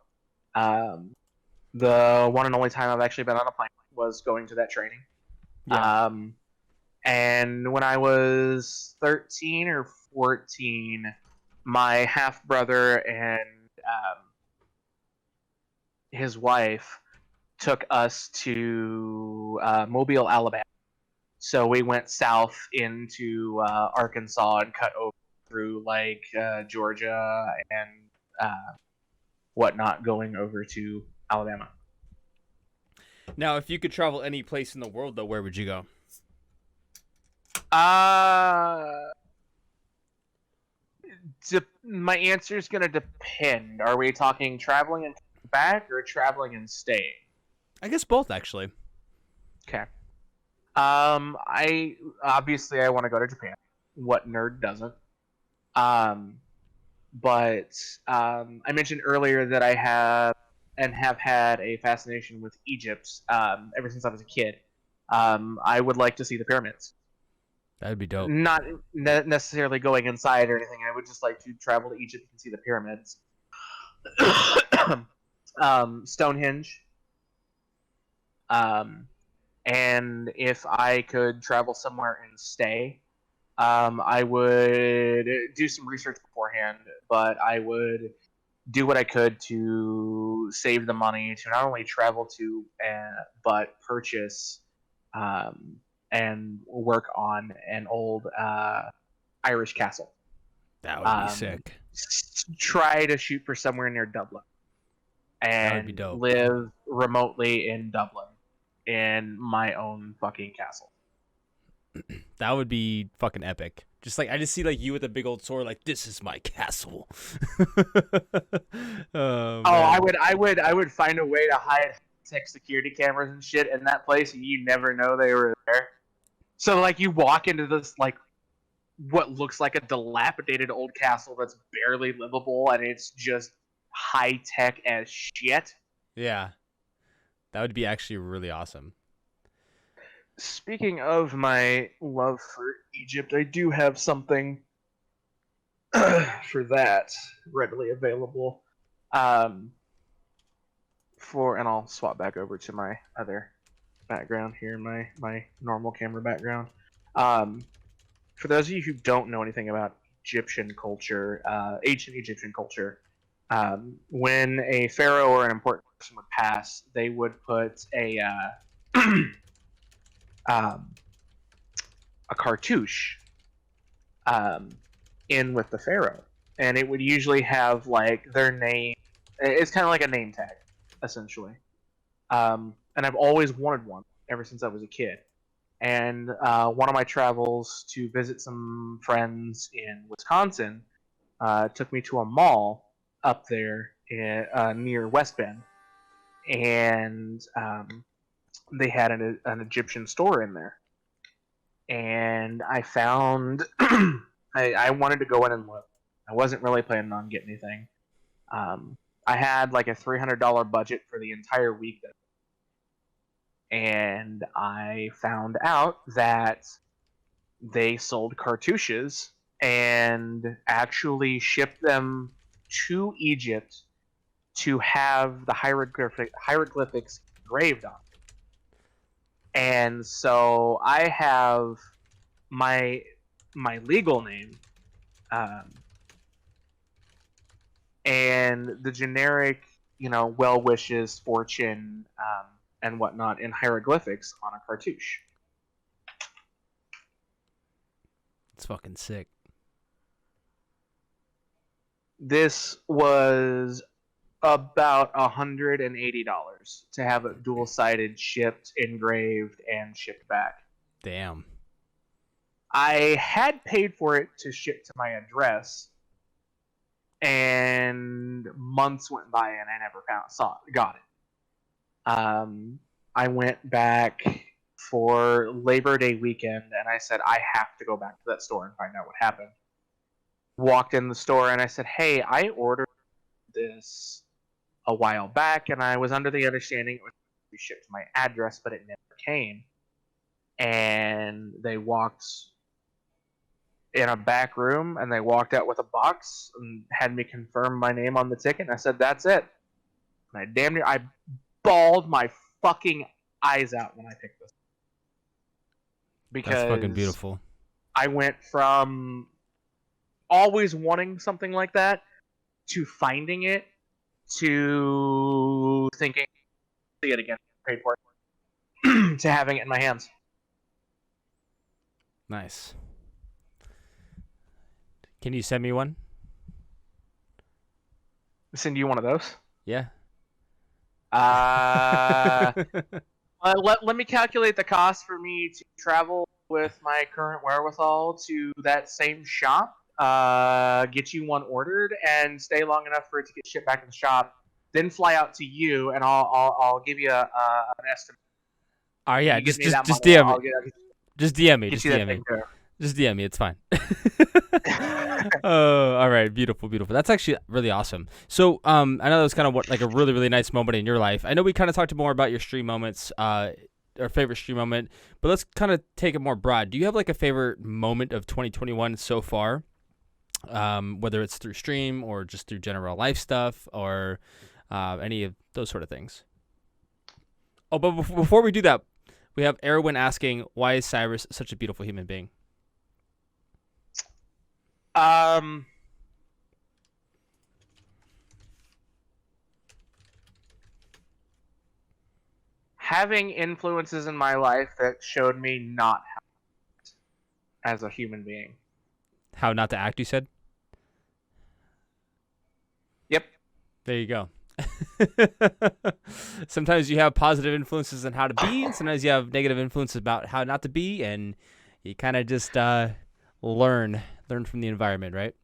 The one and only time I've actually been on a plane was going to that training. Yeah. And when I was 13 or 14, my half brother and his wife took us to Mobile, Alabama. So we went south into Arkansas and cut over through like Georgia and whatnot, going over to Alabama. Now, if you could travel any place in the world, though, where would you go? My answer is going to depend. Are we talking traveling and back or traveling and staying? I guess both, actually. Okay. I want to go to Japan. What nerd doesn't? But I mentioned earlier that I have had a fascination with Egypt ever since I was a kid. I would like to see the pyramids. That'd be dope. Not necessarily going inside or anything. I would just like to travel to Egypt and see the pyramids. Stonehenge. And if I could travel somewhere and stay, I would do some research beforehand, but I would do what I could to save the money to not only travel to, but purchase and work on an old Irish castle. That would be sick. Try to shoot for somewhere near Dublin. And live remotely in Dublin in my own fucking castle. That would be fucking epic. Just like I just see like you with a big old sword, like this is my castle. I would find a way to hide tech security cameras and shit in that place, and you never know they were there. So like you walk into this like what looks like a dilapidated old castle that's barely livable, and it's just high tech as shit. Yeah, that would be actually really awesome. Speaking of my love for Egypt, I do have something for that readily available. And I'll swap back over to my other background here, my normal camera background. For those of you who don't know anything about Egyptian culture, ancient Egyptian culture, when a pharaoh or an important person would pass, they would put um, a cartouche in with the pharaoh, and it would usually have like their name. It's kind of like a name tag, essentially. And I've always wanted one ever since I was a kid. And one of my travels to visit some friends in Wisconsin took me to a mall up there near West Bend, and they had an Egyptian store in there. And I found I wanted to go in and look. I wasn't really planning on getting anything. I had like a $300 budget for the entire week, and I found out that they sold cartouches and actually shipped them to Egypt to have the hieroglyphics engraved on. And so I have my legal name, and the generic, well wishes, fortune, and whatnot in hieroglyphics on a cartouche. It's fucking sick. This was about $180 to have it dual-sided, shipped, engraved, and shipped back. Damn. I had paid for it to ship to my address, and months went by and I never got it. I went back for Labor Day weekend, and I said, I have to go back to that store and find out what happened. Walked in the store, and I said, hey, I ordered this a while back, and I was under the understanding it would be shipped to my address, but it never came. And they walked in a back room, and they walked out with a box and had me confirm my name on the ticket. And I said, that's it. And I bawled my fucking eyes out when I picked this. Because that's fucking beautiful. I went from always wanting something like that to finding it to thinking, see it again, paid for it, to having it in my hands. Nice. Can you send me one? Send you one of those? Yeah. Let me calculate the cost for me to travel with my current wherewithal to that same shop, get you one ordered, and stay long enough for it to get shipped back to the shop, then fly out to you, and I'll give you an estimate. Oh yeah, just DM me. Just DM me. Just DM me. Just DM me. It's fine. Oh, all right. Beautiful, beautiful. That's actually really awesome. So, I know that was kind of like a really, really nice moment in your life. I know we kind of talked more about your stream moments, our favorite stream moment, but let's kind of take it more broad. Do you have like a favorite moment of 2021 so far? Whether it's through stream or just through general life stuff or any of those sort of things. Oh, but before we do that, we have Erwin asking, why is Cyrus such a beautiful human being? Having influences in my life that showed me not how to act as a human being. How not to act, you said? Yep. There you go. Sometimes you have positive influences on how to be, and sometimes you have negative influences about how not to be, and you kind of just learn from the environment, right?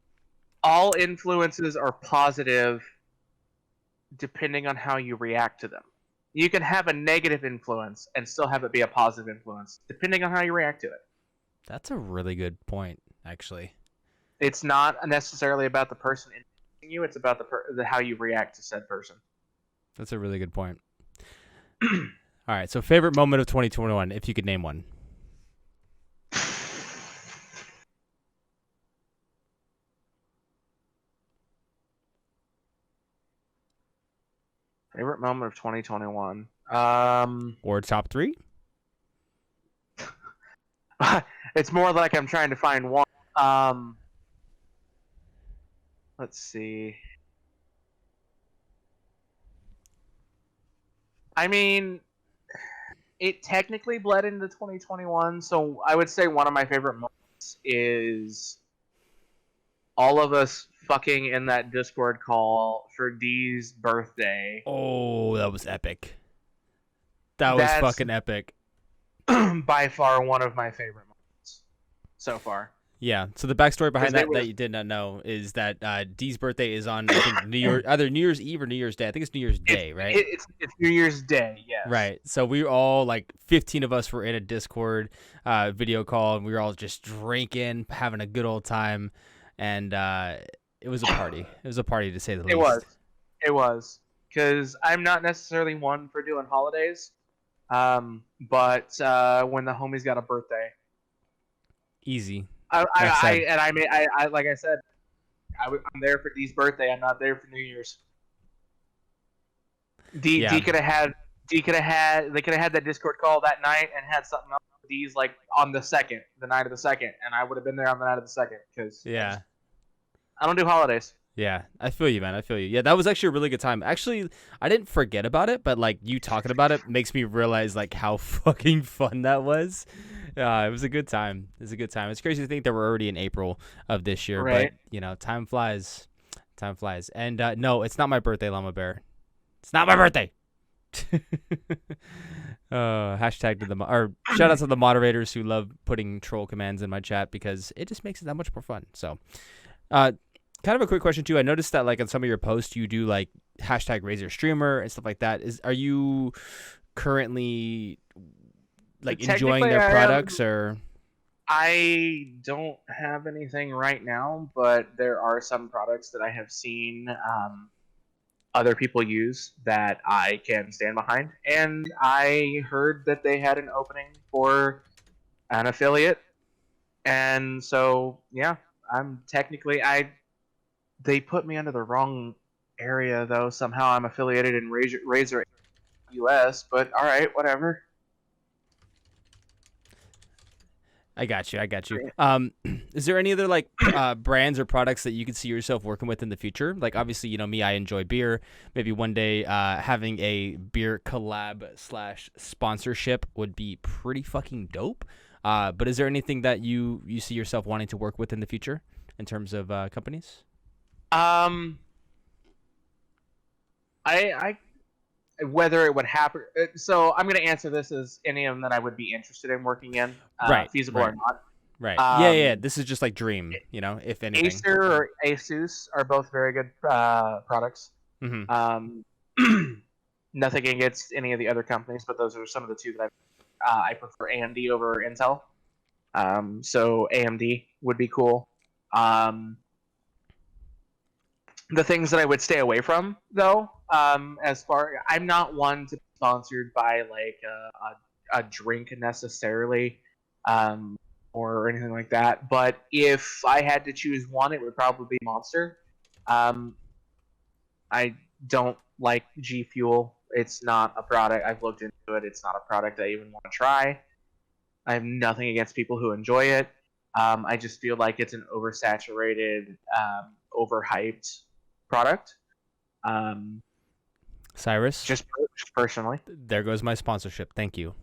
All influences are positive depending on how you react to them. You can have a negative influence and still have it be a positive influence, depending on how you react to it. That's a really good point, actually. It's not necessarily about the person influencing you, it's about how you react to said person. That's a really good point. All All right. So favorite moment of 2021, if you could name one. Favorite moment of 2021. Or top 3? It's more like I'm trying to find one. Let's see. I mean, it technically bled into 2021, so I would say one of my favorite moments is all of us fucking in that Discord call for Dee's birthday. Oh, that was epic. That was That's fucking epic. by far one of my favorite moments so far. Yeah. So the backstory behind that was- that you did not know is that Dee's birthday is on, I think, either New Year's Eve or New Year's Day. I think it's New Year's Day, right? It's New Year's Day, yes. Right. So we were all, like, 15 of us were in a Discord video call, and we were all just drinking, having a good old time, and it was a party. It was a party, to say the least. It was. Because I'm not necessarily one for doing holidays, but when the homie's got a birthday, Easy. like I said, I'm there for Dee's birthday. I'm not there for New Year's. Dee could have had they could have had that Discord call that night and had something else for Dee's like on the night of the second, and I would have been there on the night of the second because I don't do holidays. Yeah, I feel you, man. I feel you. Yeah, that was actually a really good time. Actually, I didn't forget about it, but like you talking about it makes me realize like how fucking fun that was. It was a good time. It was a good time. It's crazy to think that we're already in April of this year, right? But you know, time flies. Time flies. And no, it's not my birthday, Llama Bear. It's not my birthday. Hashtag to or shout out to the moderators who love putting troll commands in my chat because it just makes it that much more fun. So, kind of a quick question too. I noticed that like on some of your posts you do like hashtag raise your streamer and stuff like that. Are you currently like enjoying their products or? I don't have anything right now, but there are some products that I have seen other people use that I can stand behind. And I heard that they had an opening for an affiliate. And so, yeah, I'm technically, they put me under the wrong area, though. Somehow I'm affiliated in Razer US, but all right, whatever. I got you. Is there any other like brands or products that you could see yourself working with in the future? Like obviously, you know me, I enjoy beer. Maybe one day having a beer collab / sponsorship would be pretty fucking dope. But is there anything that you see yourself wanting to work with in the future in terms of companies? Whether it would happen. So I'm going to answer this as any of them that I would be interested in working in, feasible or not. Right. Yeah. This is just like dream, you know, if anything. Acer or Asus are both very good products. Mm-hmm. Nothing against any of the other companies, but those are some of the two that I prefer AMD over Intel. So AMD would be cool. The things that I would stay away from, though, I'm not one to be sponsored by like a drink necessarily, or anything like that. But if I had to choose one, it would probably be Monster. I don't like G Fuel. It's not a product. I've looked into it. It's not a product I even want to try. I have nothing against people who enjoy it. I just feel like it's an oversaturated, overhyped product. Cyrus, just personally, there goes my sponsorship. Thank you.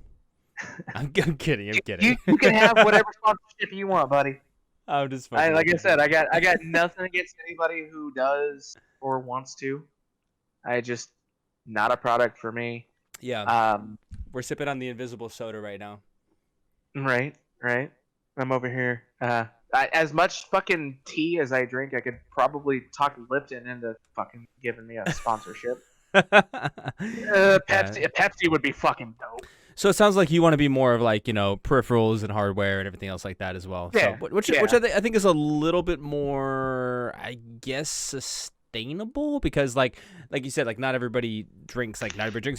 I'm kidding. You can have whatever sponsorship you want, buddy. I'm just like I said, I got nothing against anybody who does or wants to. I just not a product for me. Yeah. We're sipping on the invisible soda right now. Right. I'm over here. As much fucking tea as I drink, I could probably talk Lipton into fucking giving me a sponsorship. Pepsi would be fucking dope. So it sounds like you want to be more of like, you know, peripherals and hardware and everything else like that as well. Yeah. So, which I think is a little bit more, I guess, sustainable sustainable because like you said, like not everybody drinks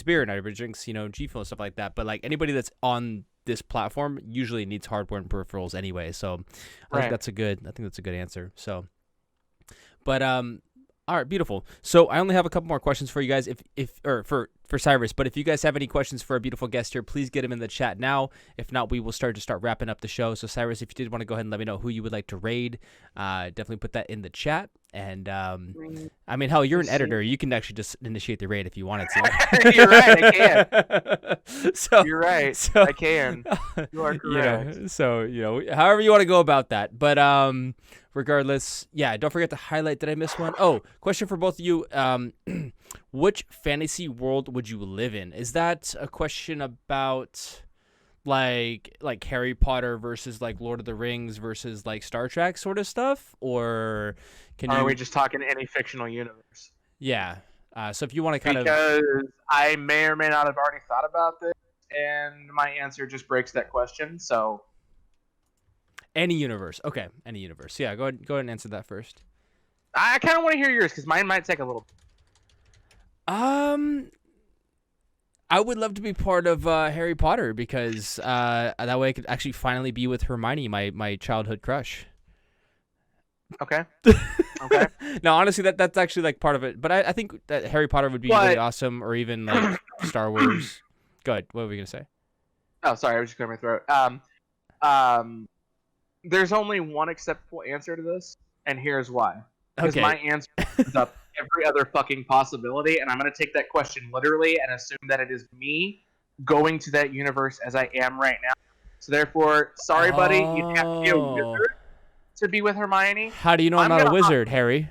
beer, not everybody drinks, G Fuel and stuff like that. But like anybody that's on this platform usually needs hardware and peripherals anyway. So I think that's a good answer. So, but all right, beautiful. So I only have a couple more questions for you guys, for Cyrus. But if you guys have any questions for a beautiful guest here, please get them in the chat now. If not, we will start wrapping up the show. So Cyrus, if you did want to go ahead and let me know who you would like to raid, definitely put that in the chat. And I mean, hell, you're an editor. You can actually just initiate the raid if you wanted to. You're right. I can. You're right. So, I can. You are correct. However you want to go about that. But regardless, yeah, don't forget to highlight. Did I miss one? Oh, question for both of you. Which fantasy world would you live in? Is that a question about like Harry Potter versus like Lord of the Rings versus like Star Trek sort of stuff? Or are we just talking any fictional universe? Yeah. So if you want to because I may or may not have already thought about this, and my answer just breaks that question. So any universe. Okay, any universe. Yeah, go ahead and answer that first. I kind of want to hear yours because mine might take a little. I would love to be part of Harry Potter because that way I could actually finally be with Hermione, my childhood crush. Okay. Okay. No, honestly, that's actually like part of it. But I think that Harry Potter would be really awesome, or even like Star Wars. Go ahead. What were we gonna say? Oh, sorry, I was just clearing my throat. There's only one acceptable answer to this, and here's why. Because my answer is up every other fucking possibility, and I'm gonna take that question literally and assume that it is me going to that universe as I am right now. So therefore, sorry, buddy, you have to be a wizard to be with Hermione. How do you know I'm not a wizard, Harry?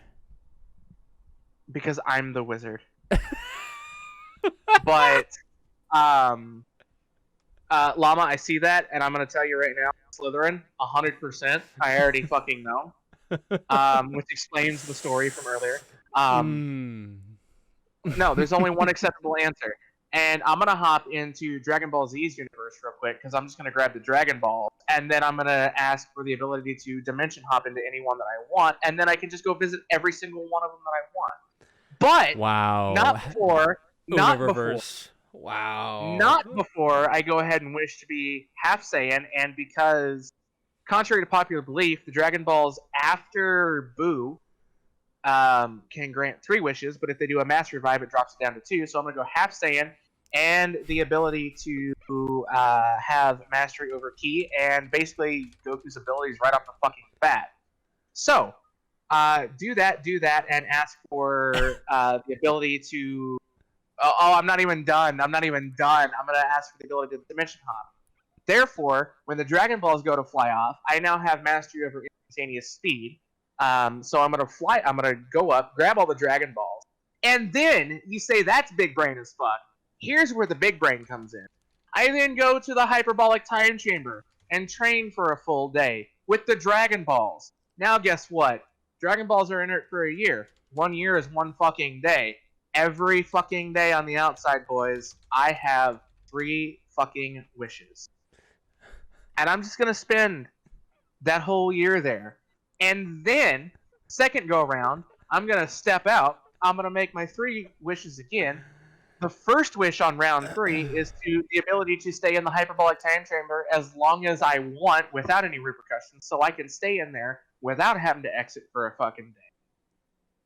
Because I'm the wizard. But Llama, I see that, and I'm gonna tell you right now, Slytherin, 100%. I already fucking know. Which explains the story from earlier. No, there's only one acceptable answer. And I'm going to hop into Dragon Ball Z's universe real quick, because I'm just going to grab the Dragon Ball, and then I'm going to ask for the ability to dimension hop into any one that I want, and then I can just go visit every single one of them that I want. But wow, not before. Wow. Not before I go ahead and wish to be half Saiyan, and because, contrary to popular belief, the Dragon Balls after Boo can grant 3 wishes, but if they do a Master Revive, it drops it down to 2. So I'm going to go half Saiyan and the ability to have mastery over Ki, and basically Goku's abilities right off the fucking bat. So do that, and ask for the ability to. Oh, I'm not even done. I'm going to ask for the ability to dimension hop. Therefore, when the Dragon Balls go to fly off, I now have mastery over instantaneous speed. So I'm going to fly. I'm going to go up, grab all the Dragon Balls, and then you say that's big brain as fuck. Here's where the big brain comes in. I then go to the hyperbolic time chamber and train for a full day with the Dragon Balls. Now guess what? Dragon Balls are inert for a year. 1 year is 1 fucking day. Every fucking day on the outside, boys, I have 3 fucking wishes. And I'm just going to spend that whole year there. And then, second go around, I'm going to step out. I'm going to make my 3 wishes again. The first wish on round 3 is to the ability to stay in the hyperbolic time chamber as long as I want without any repercussions, so I can stay in there without having to exit for a fucking day.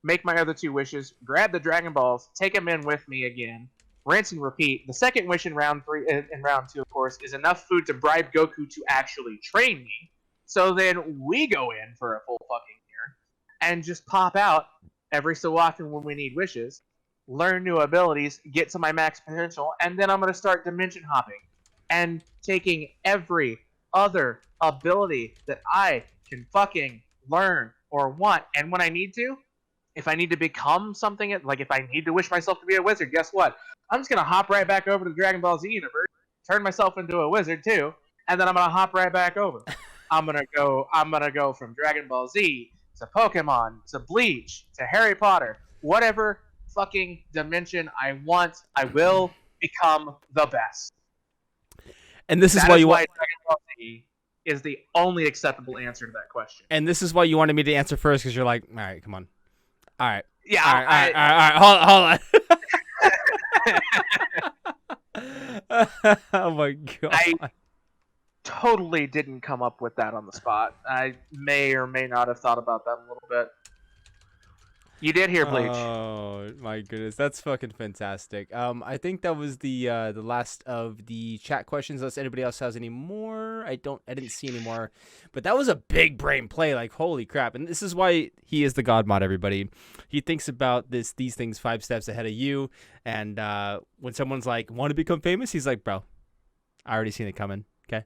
Make my other 2 wishes, grab the Dragon Balls, take them in with me again, rinse and repeat. The second wish in round 2, of course, is enough food to bribe Goku to actually train me. So then we go in for a full fucking year and just pop out every so often when we need wishes, learn new abilities, get to my max potential, and then I'm going to start dimension hopping and taking every other ability that I can fucking learn or want. And when I need to, if I need to become something, like if I need to wish myself to be a wizard, guess what? I'm just going to hop right back over to the Dragon Ball Z universe, turn myself into a wizard too, and then I'm going to hop right back over. I'm gonna go from Dragon Ball Z to Pokemon to Bleach to Harry Potter, whatever fucking dimension I want. I will become the best. And this is why Dragon Ball Z is the only acceptable answer to that question. And this is why you wanted me to answer first, because you're like, all right, come on. All right, Yeah, All right. Hold on. Oh my god. I totally didn't come up with that on the spot. I may or may not have thought about that a little bit. You did hear Bleach. Oh my goodness, that's fucking fantastic. I think that was the last of the chat questions. Unless anybody else has any more, I didn't see any more, but that was a big brain play. Like holy crap! And this is why he is the God Mod. Everybody, he thinks about these things 5 steps ahead of you. And when someone's like, "Want to become famous?" He's like, "Bro, I already seen it coming." Okay.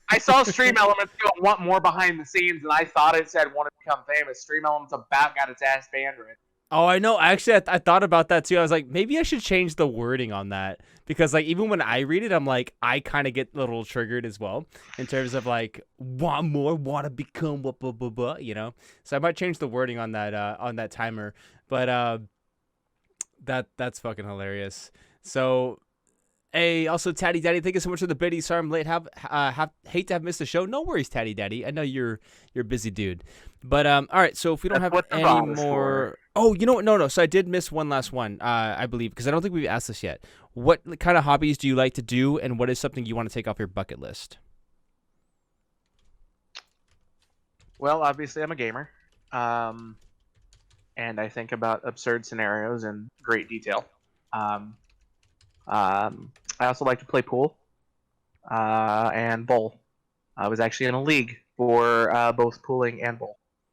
I saw Stream Elements go want more behind the scenes, and I thought it said want to become famous. Stream Elements about got its ass banned right. Oh, I know. Actually, I thought about that too. I was like, maybe I should change the wording on that because, like, even when I read it, I'm like, I kind of get a little triggered as well in terms of like, want more, want to become, blah, blah, blah, blah, you know. So I might change the wording on that timer. But that's fucking hilarious. So. Hey, also, Tatty Daddy, thank you so much for the biddy. Sorry I'm late. Hate to have missed the show. No worries, Tatty Daddy. I know you're a busy dude. But all right. So if we don't have any more, oh, you know what? No. So I did miss one last one. I believe because I don't think we've asked this yet. What kind of hobbies do you like to do, and what is something you want to take off your bucket list? Well, obviously I'm a gamer, and I think about absurd scenarios in great detail. I also like to play pool and bowl. I was actually in a league for both pooling and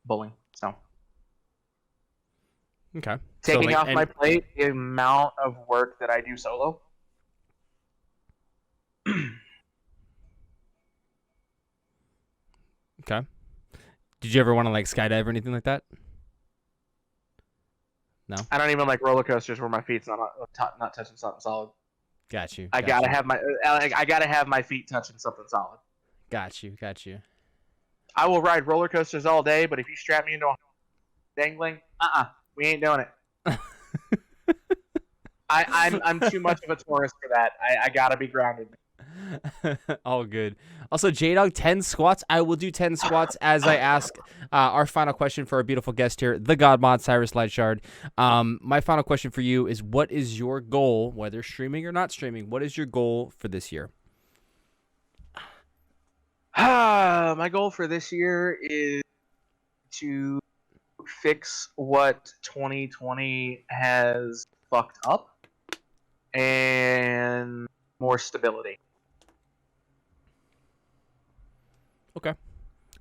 bowling. So, okay, taking off my plate the amount of work that I do solo. Okay. Did you ever want to like skydive or anything like that? No. I don't even like roller coasters where my feet's not touching something solid. Got you. I gotta have my feet touching something solid. Got you. I will ride roller coasters all day, but if you strap me into a dangling, we ain't doing it. I'm too much of a tourist for that. I gotta be grounded. All good. Also, J-Dog, 10 squats. I will do 10 squats as I ask our final question for our beautiful guest here, the God Mod, CyrusLightshard. My final question for you is, what is your goal, whether streaming or not streaming, what is your goal for this year? My goal for this year is to fix what 2020 has fucked up and more stability. Okay.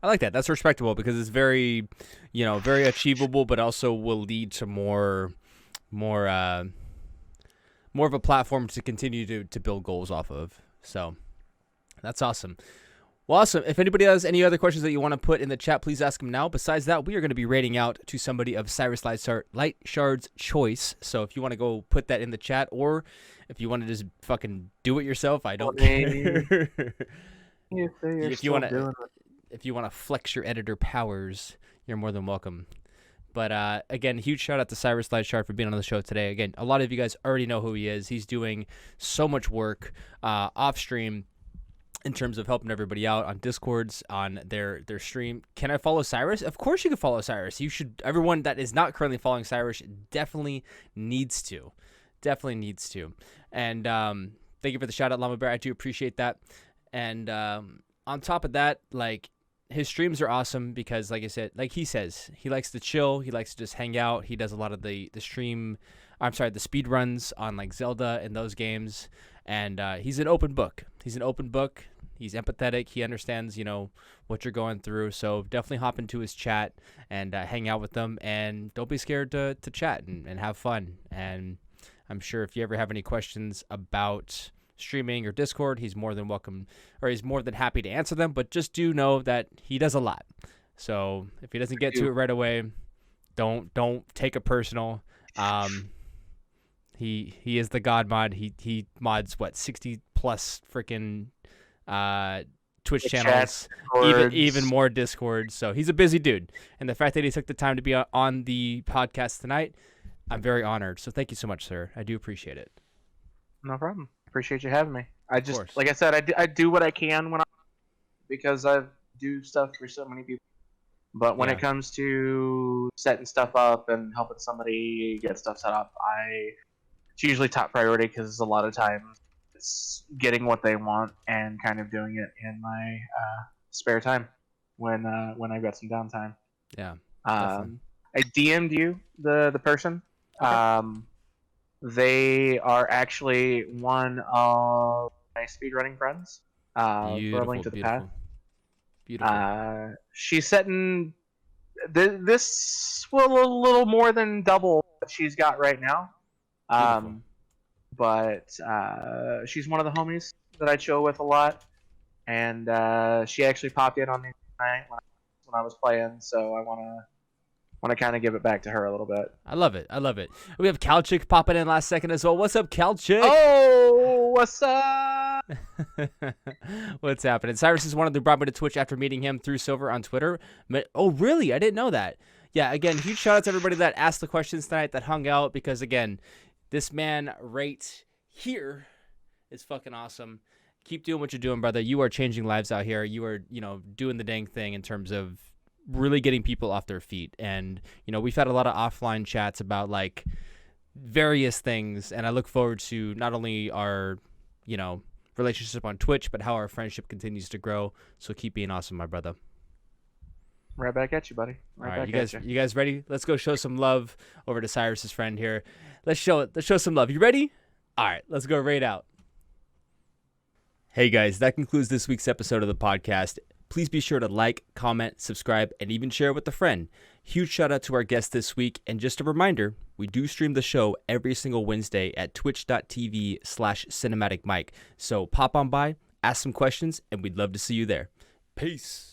I like that. That's respectable because it's very, very achievable, but also will lead to more of a platform to continue to build goals off of. So that's awesome. Well, awesome. If anybody has any other questions that you want to put in the chat, please ask them now. Besides that, we are going to be rating out to somebody of CyrusLightshard's choice. So if you want to go put that in the chat, or if you want to just fucking do it yourself, I don't care. If you want to flex your editor powers, you're more than welcome. But again, huge shout out to CyrusLightshard for being on the show today. Again, a lot of you guys already know who he is. He's doing so much work off stream in terms of helping everybody out on Discords, on their stream. Can I follow Cyrus? Of course you can follow Cyrus. You should. Everyone that is not currently following Cyrus definitely needs to. And thank you for the shout out, Llama Bear. I do appreciate that. And on top of that, like, his streams are awesome because, like I said, like he says, he likes to chill. He likes to just hang out. He does a lot of the speed runs on like Zelda and those games. And he's an open book. He's empathetic. He understands, what you're going through. So definitely hop into his chat and hang out with them. And don't be scared to chat and have fun. And I'm sure if you ever have any questions about streaming or Discord, he's more than welcome, or he's more than happy to answer them. But just do know that he does a lot. So if he doesn't get to it right away, don't take it personal. He is the God Mod. He mods 60 plus freaking Twitch channels, even more Discord. So he's a busy dude, and the fact that he took the time to be on the podcast tonight, I'm very honored. So thank you so much, sir. I do appreciate it. No problem. Appreciate you having me. I just, like I said, I do what I can because I do stuff for so many people. But when Yeah. it comes to setting stuff up and helping somebody get stuff set up, it's usually top priority because a lot of times it's getting what they want and kind of doing it in my spare time when I've got some downtime. Yeah. Definitely. I DM'd you the person. Okay. They are actually one of my speedrunning friends. For a link to the path. Beautiful. She's setting this will a little more than double what she's got right now. Beautiful. But she's one of the homies that I chill with a lot, and she actually popped in on me tonight when I was playing. So I want to kind of give it back to her a little bit. I love it. We have Calchick popping in last second as well. What's up, Calchick? Oh, what's up? What's happening? Cyrus is one of the brought me to Twitch after meeting him through Silver on Twitter. Oh, really? I didn't know that. Yeah, again, huge shout out to everybody that asked the questions tonight, that hung out, because, again, this man right here is fucking awesome. Keep doing what you're doing, brother. You are changing lives out here. You are, doing the dang thing in terms of really getting people off their feet. And, we've had a lot of offline chats about, like, various things, and I look forward to not only our, relationship on Twitch, but how our friendship continues to grow. So keep being awesome, my brother. Right back at you, buddy. All right, you guys ready? Let's go show some love over to Cyrus's friend here. Let's show some love. You ready? All right, let's go raid out. Hey guys, that concludes this week's episode of the podcast. Please be sure to like, comment, subscribe, and even share with a friend. Huge shout out to our guest this week. And just a reminder, we do stream the show every single Wednesday at twitch.tv/CinematicMike. So pop on by, ask some questions, and we'd love to see you there. Peace.